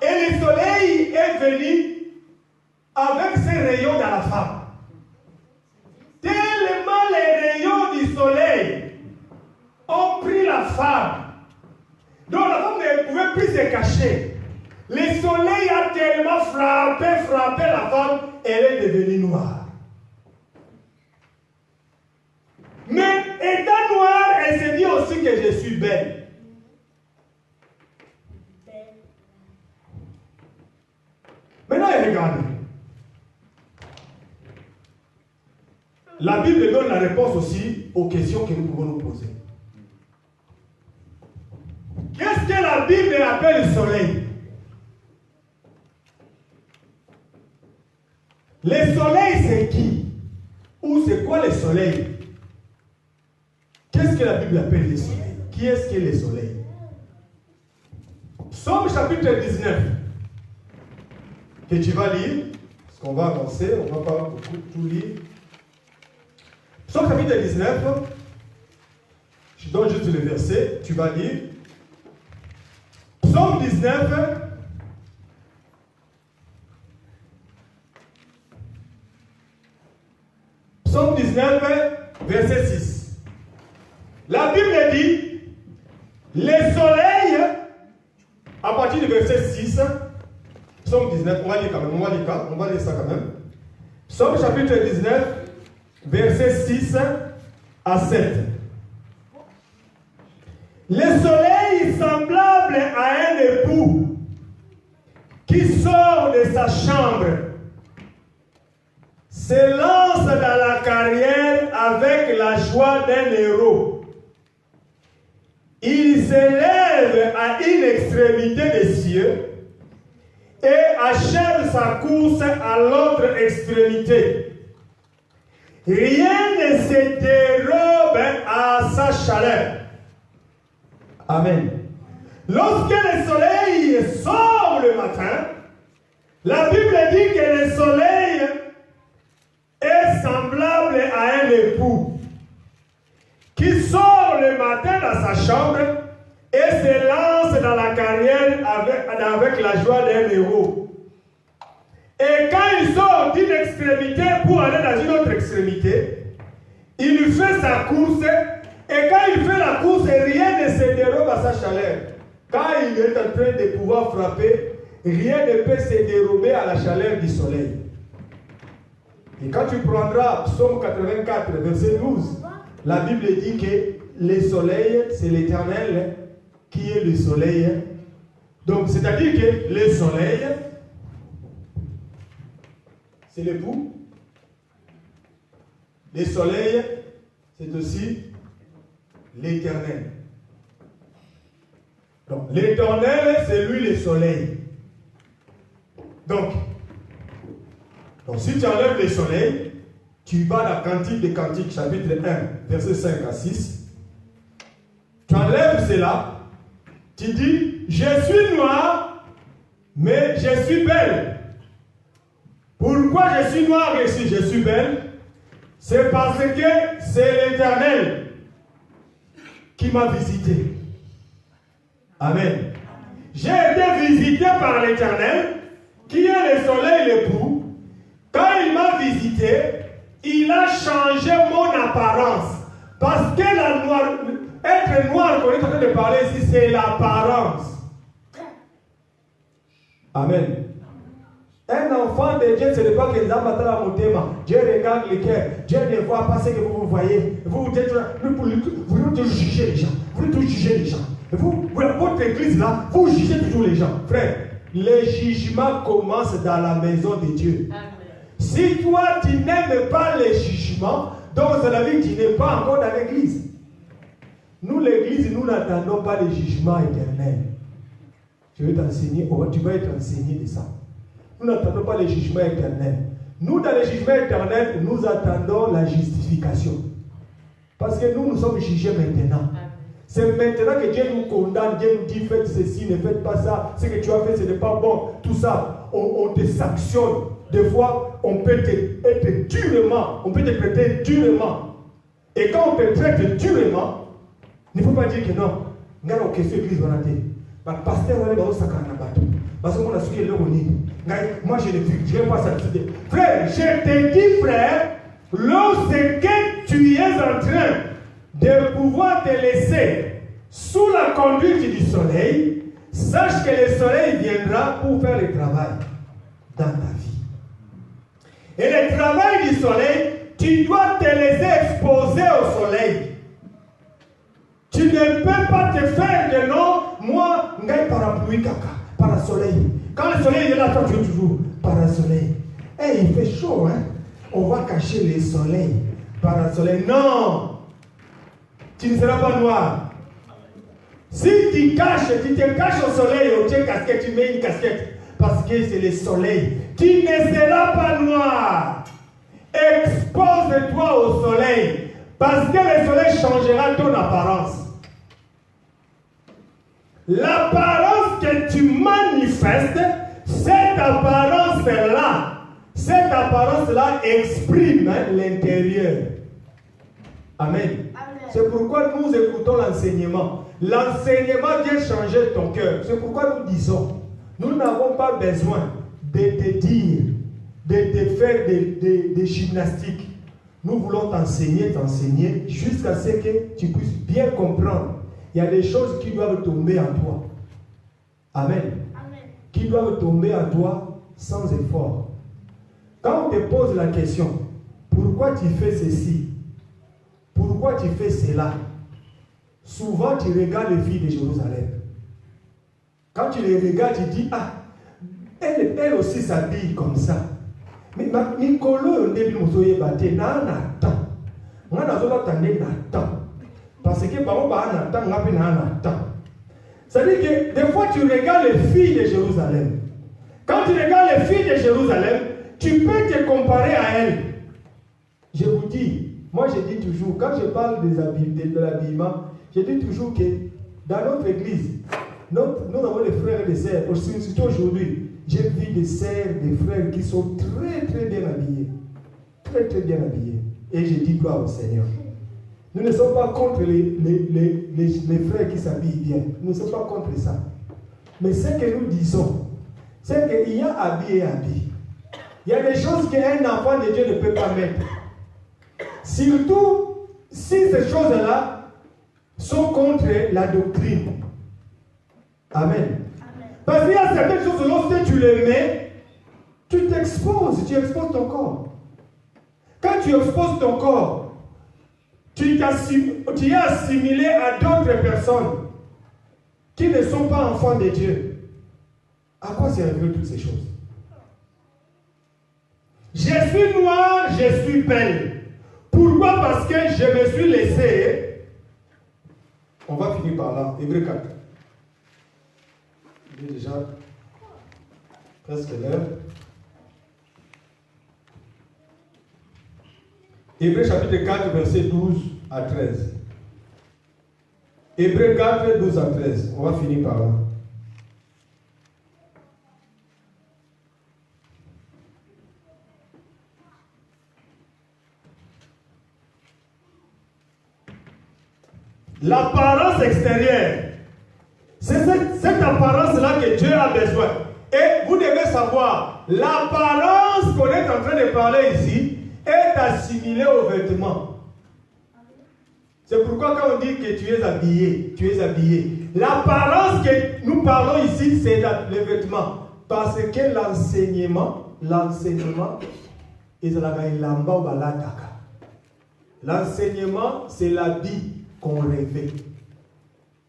Et le soleil est venu avec ses rayons dans la femme. Tellement les rayons du soleil ont pris la femme. Donc la femme ne pouvait plus se cacher. Le soleil a tellement frappé la femme, elle est devenue noire. Mais étant noire, elle se dit aussi que je suis belle. Maintenant, regardez. La Bible donne la réponse aussi aux questions que nous pouvons nous poser. Qu'est-ce que la Bible appelle le soleil? Le soleil, c'est qui? Ou c'est quoi le soleil? Qu'est-ce que la Bible appelle les soleils? Qui est-ce qui est les soleils? Psaume chapitre 19, que tu vas lire, parce qu'on va avancer, on ne va pas beaucoup tout lire. Psaume chapitre 19, je donne juste le verset, tu vas lire. Psaume 19, Psaume 19, verset 6. La Bible dit, les soleils, à partir du verset 6, Psaume 19, on va lire quand même, on va lire ça quand même. Psaume chapitre 19, verset 6 à 7. Le soleil semblable à un époux qui sort de sa chambre se lance dans la carrière avec la joie d'un héros. Il s'élève à une extrémité des cieux et achève sa course à l'autre extrémité. Rien ne se dérobe à sa chaleur. Amen. Lorsque le soleil sort le matin, la Bible dit que le soleil est semblable à un époux qui sort le matin dans sa chambre et se lance dans la carrière avec la joie d'un héros. Et quand il sort d'une extrémité pour aller dans une autre extrémité, il fait sa course. Et quand il fait la course, rien ne se dérobe à sa chaleur. Quand il est en train de pouvoir frapper, rien ne peut se dérober à la chaleur du soleil. Et quand tu prendras Psaume 84, verset 12, la Bible dit que le soleil, c'est l'Éternel qui est le soleil. Donc, c'est-à-dire que le soleil, c'est l'époux. Le soleil, c'est aussi l'Éternel. Donc, l'Éternel, c'est lui le soleil. Donc, si tu enlèves le soleil, tu vas dans Cantique des Cantiques, chapitre 1, verset 5 à 6. Tu enlèves cela, tu dis, je suis noire, mais je suis belle. Pourquoi je suis noire et si je suis belle? C'est parce que c'est l'Éternel qui m'a visité. Amen. J'ai été visité par l'Éternel, qui est le soleil l'époux. Quand il m'a visité, il a changé mon apparence. Parce que être noir, qu'on est en train de parler ici, c'est l'apparence. Amen. Un enfant de Dieu, ce n'est pas que les âmes attendent à mon thème. Dieu regarde le cœur. Dieu ne voit pas ce que vous voyez. Vous voulez toujours juger les gens. Vous voulez toujours juger les gens. Votre église là, vous jugez toujours les gens. Frère, le jugement commence dans la maison de Dieu. Amen. Si toi, tu n'aimes pas les jugements, donc la vie, tu n'es pas encore dans l'église. Nous, l'église, nous n'attendons pas les jugements éternels. Je vais t'enseigner, tu vas être enseigné de ça. Nous n'attendons pas les jugements éternels. Nous, dans les jugements éternels, nous attendons la justification. Parce que nous sommes jugés maintenant. C'est maintenant que Dieu nous condamne, Dieu nous dit faites ceci, ne faites pas ça, ce que tu as fait, ce n'est pas bon. Tout ça, on te sanctionne. Des fois, on peut être durement, on peut te traiter durement. Et quand on te traite durement, il ne faut pas dire que non. Regarde, que cette église va rater. Le pasteur va aller au Sakanabato. Parce que moi, je ne dirai pas ça. Frère, je te dis, frère, lorsque tu es en train de pouvoir te laisser sous la conduite du soleil, sache que le soleil viendra pour faire le travail dans ta vie. Et le travail du soleil, tu dois te laisser exposer au soleil. Tu ne peux pas te faire de non, moi, ngai parapluie kaka, parasoleil. Quand le soleil est là, toi tu es toujours parasoleil. Eh, il fait chaud, hein? On va cacher le soleil. Parasoleil. Non! Tu ne seras pas noir. Si tu te caches au soleil, au casquette, tu mets une casquette. Parce que c'est le soleil. Tu ne seras pas noir. Expose-toi au soleil. Parce que le soleil changera ton apparence. L'apparence que tu manifestes, cette apparence-là exprime l'intérieur. Amen. C'est pourquoi nous écoutons l'enseignement. L'enseignement vient changer ton cœur. C'est pourquoi nous disons, nous n'avons pas besoin de te dire, de te faire des gymnastiques. Nous voulons t'enseigner jusqu'à ce que tu puisses bien comprendre. Il y a des choses qui doivent tomber en toi. Amen. Qui doivent tomber en toi sans effort. Quand on te pose la question, pourquoi tu fais ceci? Pourquoi tu fais cela? Souvent tu regardes les filles de Jérusalem. Quand tu les regardes, tu dis, ah, elle aussi s'habille comme ça. Mais Nicolo, on début de battre, n'attend. On a n'attend. Parce que par exemple, n'attend. C'est-à-dire que des fois tu regardes les filles de Jérusalem. Quand tu regardes les filles de Jérusalem, tu peux te comparer à elles. Je vous dis, moi je dis toujours, quand je parle de l'habillement, je dis toujours que dans notre église, nous avons des frères et des sœurs, surtout aujourd'hui, j'ai vu des sœurs, des frères qui sont très très bien habillés. Très très bien habillés. Et je dis gloire au Seigneur. Nous ne sommes pas contre les frères qui s'habillent bien. Nous ne sommes pas contre ça. Mais ce que nous disons, c'est qu'il y a habit et habit. Il y a des choses qu'un enfant de Dieu ne peut pas mettre. Surtout si ces choses-là sont contre la doctrine. Amen. Parce qu'il y a certaines choses, lorsque tu les mets, tu t'exposes, tu exposes ton corps. Quand tu exposes ton corps, tu es assimilé à d'autres personnes qui ne sont pas enfants de Dieu. À quoi servent toutes ces choses? Je suis noire, je suis belle. Pourquoi? Parce que je me suis laissé. On va finir par là. Hébreux 4. Il est déjà presque l'heure. Hébreux chapitre 4, verset 12 à 13. Hébreux 4, 12 à 13. On va finir par là. L'apparence extérieure, c'est cette apparence-là que Dieu a besoin. Et vous devez savoir, l'apparence qu'on est en train de parler ici est assimilée aux vêtements. C'est pourquoi quand on dit que tu es habillé, tu es habillé. L'apparence que nous parlons ici, c'est les vêtements. Parce que l'enseignement, c'est l'habit qu'on rêvait.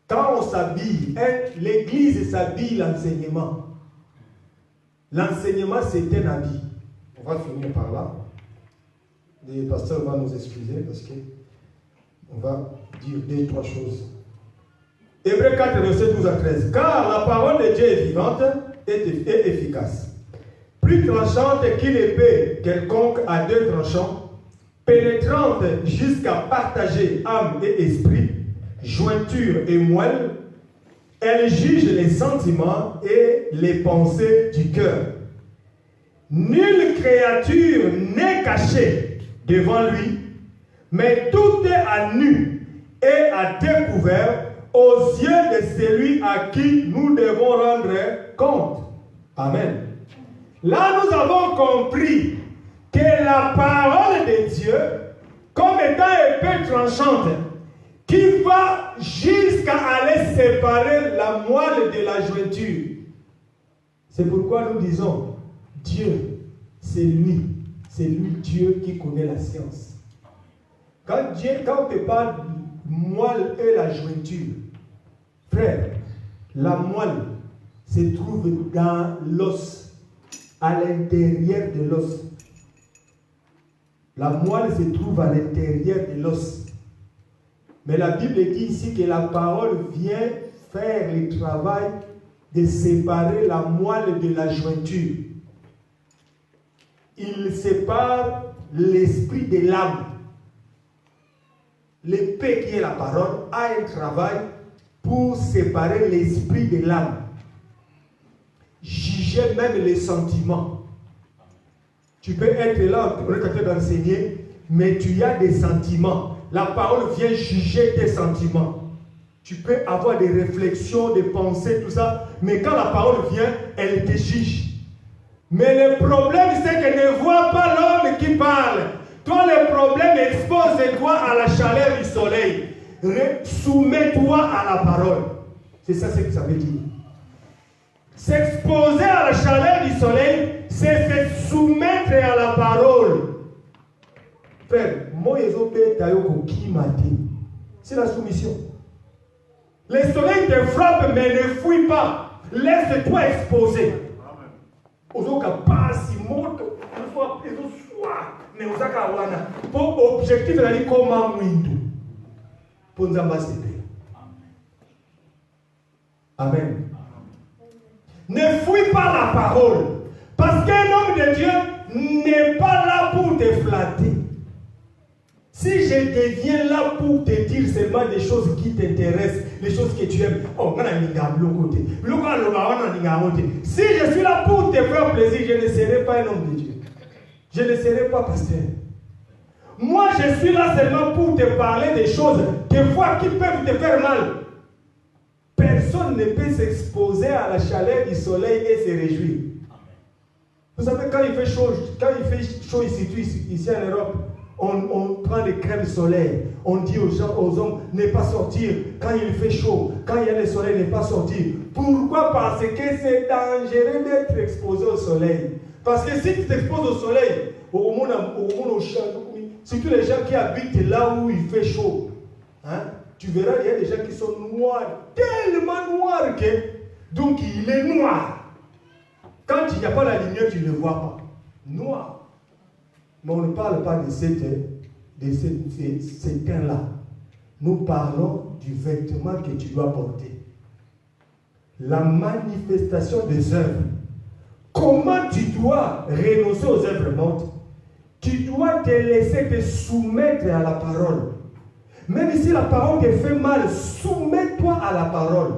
Quand on s'habille, l'église s'habille l'enseignement. L'enseignement, c'est un habit. On va finir par là. Les pasteurs vont nous excuser parce que on va dire 2-3 choses. Hébreux 4, verset 12 à 13. Car la parole de Dieu est vivante et efficace. Plus tranchante qu'une épée quelconque à deux tranchants, pénétrante jusqu'à partager âme et esprit, jointure et moelle, elle juge les sentiments et les pensées du cœur. Nulle créature n'est cachée devant lui, mais tout est à nu et à découvert aux yeux de celui à qui nous devons rendre compte. Amen. Là, nous avons compris que la parole de Dieu, comme étant épée tranchante, qui va jusqu'à aller séparer la moelle de la jointure. C'est pourquoi nous disons, Dieu, c'est lui Dieu qui connaît la science. Quand on te parle de moelle et la jointure, frère, la moelle se trouve dans l'os, à l'intérieur de l'os. La moelle se trouve à l'intérieur de l'os. Mais la Bible dit ici que la parole vient faire le travail de séparer la moelle de la jointure. Il sépare l'esprit de l'âme. l'épée qui est la parole, a un travail pour séparer l'esprit de l'âme. Juger même les sentiments. Tu peux être là, on est en train d'enseigner, mais tu as des sentiments. La parole vient juger tes sentiments. Tu peux avoir des réflexions, des pensées, tout ça, mais quand la parole vient, elle te juge. Mais le problème, c'est que ne vois pas l'homme qui parle. Toi, le problème, expose-toi à la chaleur du soleil. Soumets-toi à la parole. C'est ça ce que ça veut dire. S'exposer à la chaleur du soleil, c'est se soumettre à la parole. Frère, c'est la soumission. Le soleil te frappe, mais ne fuis pas. Laisse-toi exposer. Pour objectif, il a dit comment pour nous ambassadeurs. Amen. Ne fuis pas la parole. Parce qu'un homme de Dieu n'est pas là pour te flatter. Si je deviens là pour te dire seulement des choses qui t'intéressent, des choses que tu aimes, si je suis là pour te faire plaisir, je ne serai pas un homme de Dieu. Je ne serai pas pasteur. Moi, je suis là seulement pour te parler des choses, des fois qui peuvent te faire mal. Personne ne peut s'exposer à la chaleur du soleil et se réjouir. Vous savez, quand il fait chaud ici en Europe, on prend des crèmes solaires. On dit aux gens, aux hommes, ne pas sortir quand il fait chaud. Quand il y a le soleil, ne pas sortir. Pourquoi? Parce que c'est dangereux d'être exposé au soleil. Parce que si tu t'exposes au soleil, surtout les gens qui habitent là où il fait chaud, hein, tu verras, il y a des gens qui sont noirs, tellement noirs que, donc il est noir. Quand il n'y a pas la lumière, tu ne le vois pas. Noir. Mais on ne parle pas de ces teint-là. Nous parlons du vêtement que tu dois porter. La manifestation des œuvres. Comment tu dois renoncer aux œuvres mortes? Tu dois te laisser te soumettre à la parole. Même si la parole te fait mal, soumets-toi à la parole.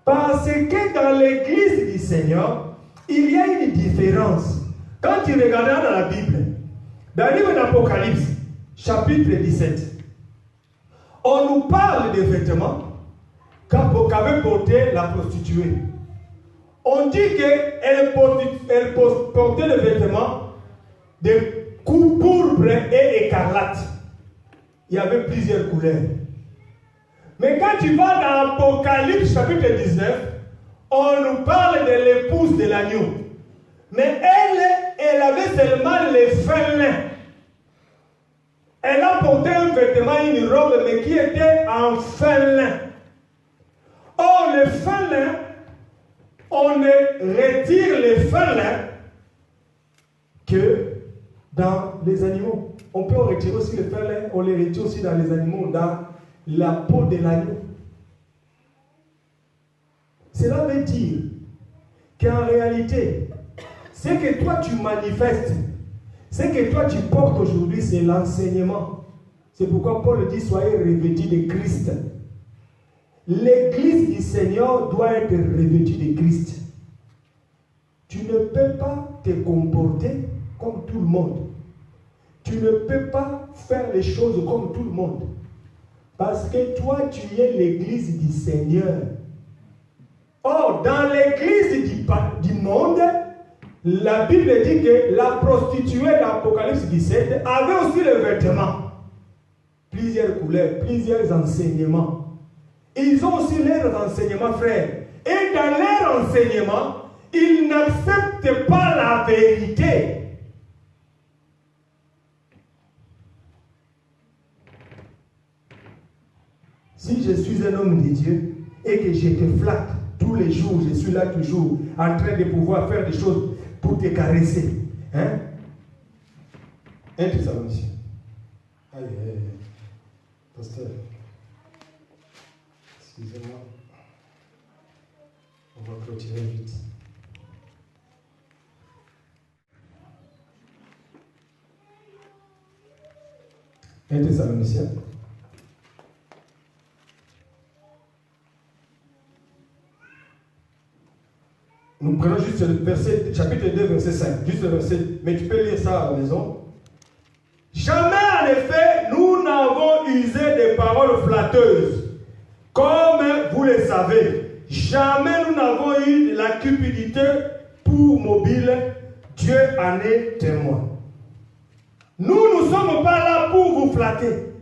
Parce que dans l'église du Seigneur, il y a une différence. Quand tu regardes dans la Bible, dans le livre d'Apocalypse, chapitre 17, on nous parle des vêtements qu'avait porté la prostituée. On dit qu'elle portait le vêtement de coupe pourpre et écarlate. Il y avait plusieurs couleurs. Mais quand tu vas dans Apocalypse chapitre 19, on nous parle de l'épouse de l'agneau. Mais elle avait seulement les fins lin. Elle a porté un vêtement, une robe, mais qui était en fin lin. Or, le fin lin, on ne retire les fin lin que dans les animaux. On peut retirer aussi les fin lin, on les retire aussi dans les animaux, dans la peau de l'agneau. Cela veut dire qu'en réalité, ce que toi tu manifestes, ce que toi tu portes aujourd'hui, c'est l'enseignement. C'est pourquoi Paul dit, soyez revêtus de Christ. L'église du Seigneur doit être revêtue de Christ. Tu ne peux pas te comporter comme tout le monde. Tu ne peux pas faire les choses comme tout le monde. Parce que toi, tu es l'église du Seigneur. Or, dans l'église du monde, la Bible dit que la prostituée d'Apocalypse 17 avait aussi le vêtement. Plusieurs couleurs, plusieurs enseignements. Ils ont aussi leurs enseignements, frères. Et dans leur enseignement, ils n'acceptent pas la vérité. Si je suis un homme de Dieu et que je te flatte tous les jours, je suis là toujours en train de pouvoir faire des choses pour te caresser. Hein? Un Thessaloniciens. Aïe, aïe, aïe. Pasteur. Excusez-moi. On va clôturer vite. Un Thessaloniciens. Prenons juste le verset, chapitre 2, verset 5. Juste le verset, mais tu peux lire ça à la maison. Jamais en effet, nous n'avons usé des paroles flatteuses. Comme vous le savez, jamais nous n'avons eu la cupidité pour mobile. Dieu en est témoin. Nous ne sommes pas là pour vous flatter,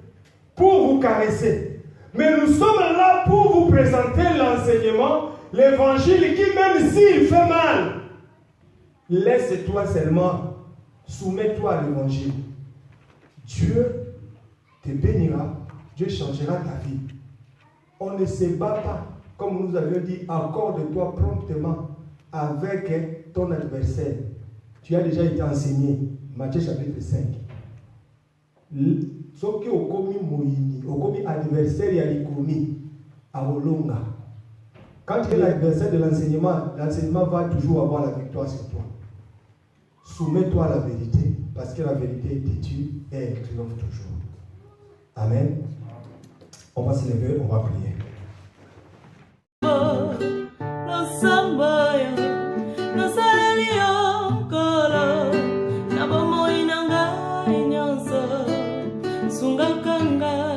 pour vous caresser. Mais nous sommes là pour vous présenter l'enseignement, l'évangile qui, même s'il fait mal, laisse-toi seulement, soumets-toi à l'évangile. Dieu te bénira, Dieu changera ta vie. On ne se bat pas, comme nous avions dit, accorde-toi promptement avec ton adversaire. Tu as déjà été enseigné, Matthieu chapitre 5. Ce qui est commis adversaire, il y a les commis à Olonga. Quand tu es l'adversaire de l'enseignement va toujours avoir la victoire sur toi. Soumets-toi à la vérité, parce que la vérité te tue et elle triomphe toujours. Amen. On va se lever, on va prier. Sunga kanga,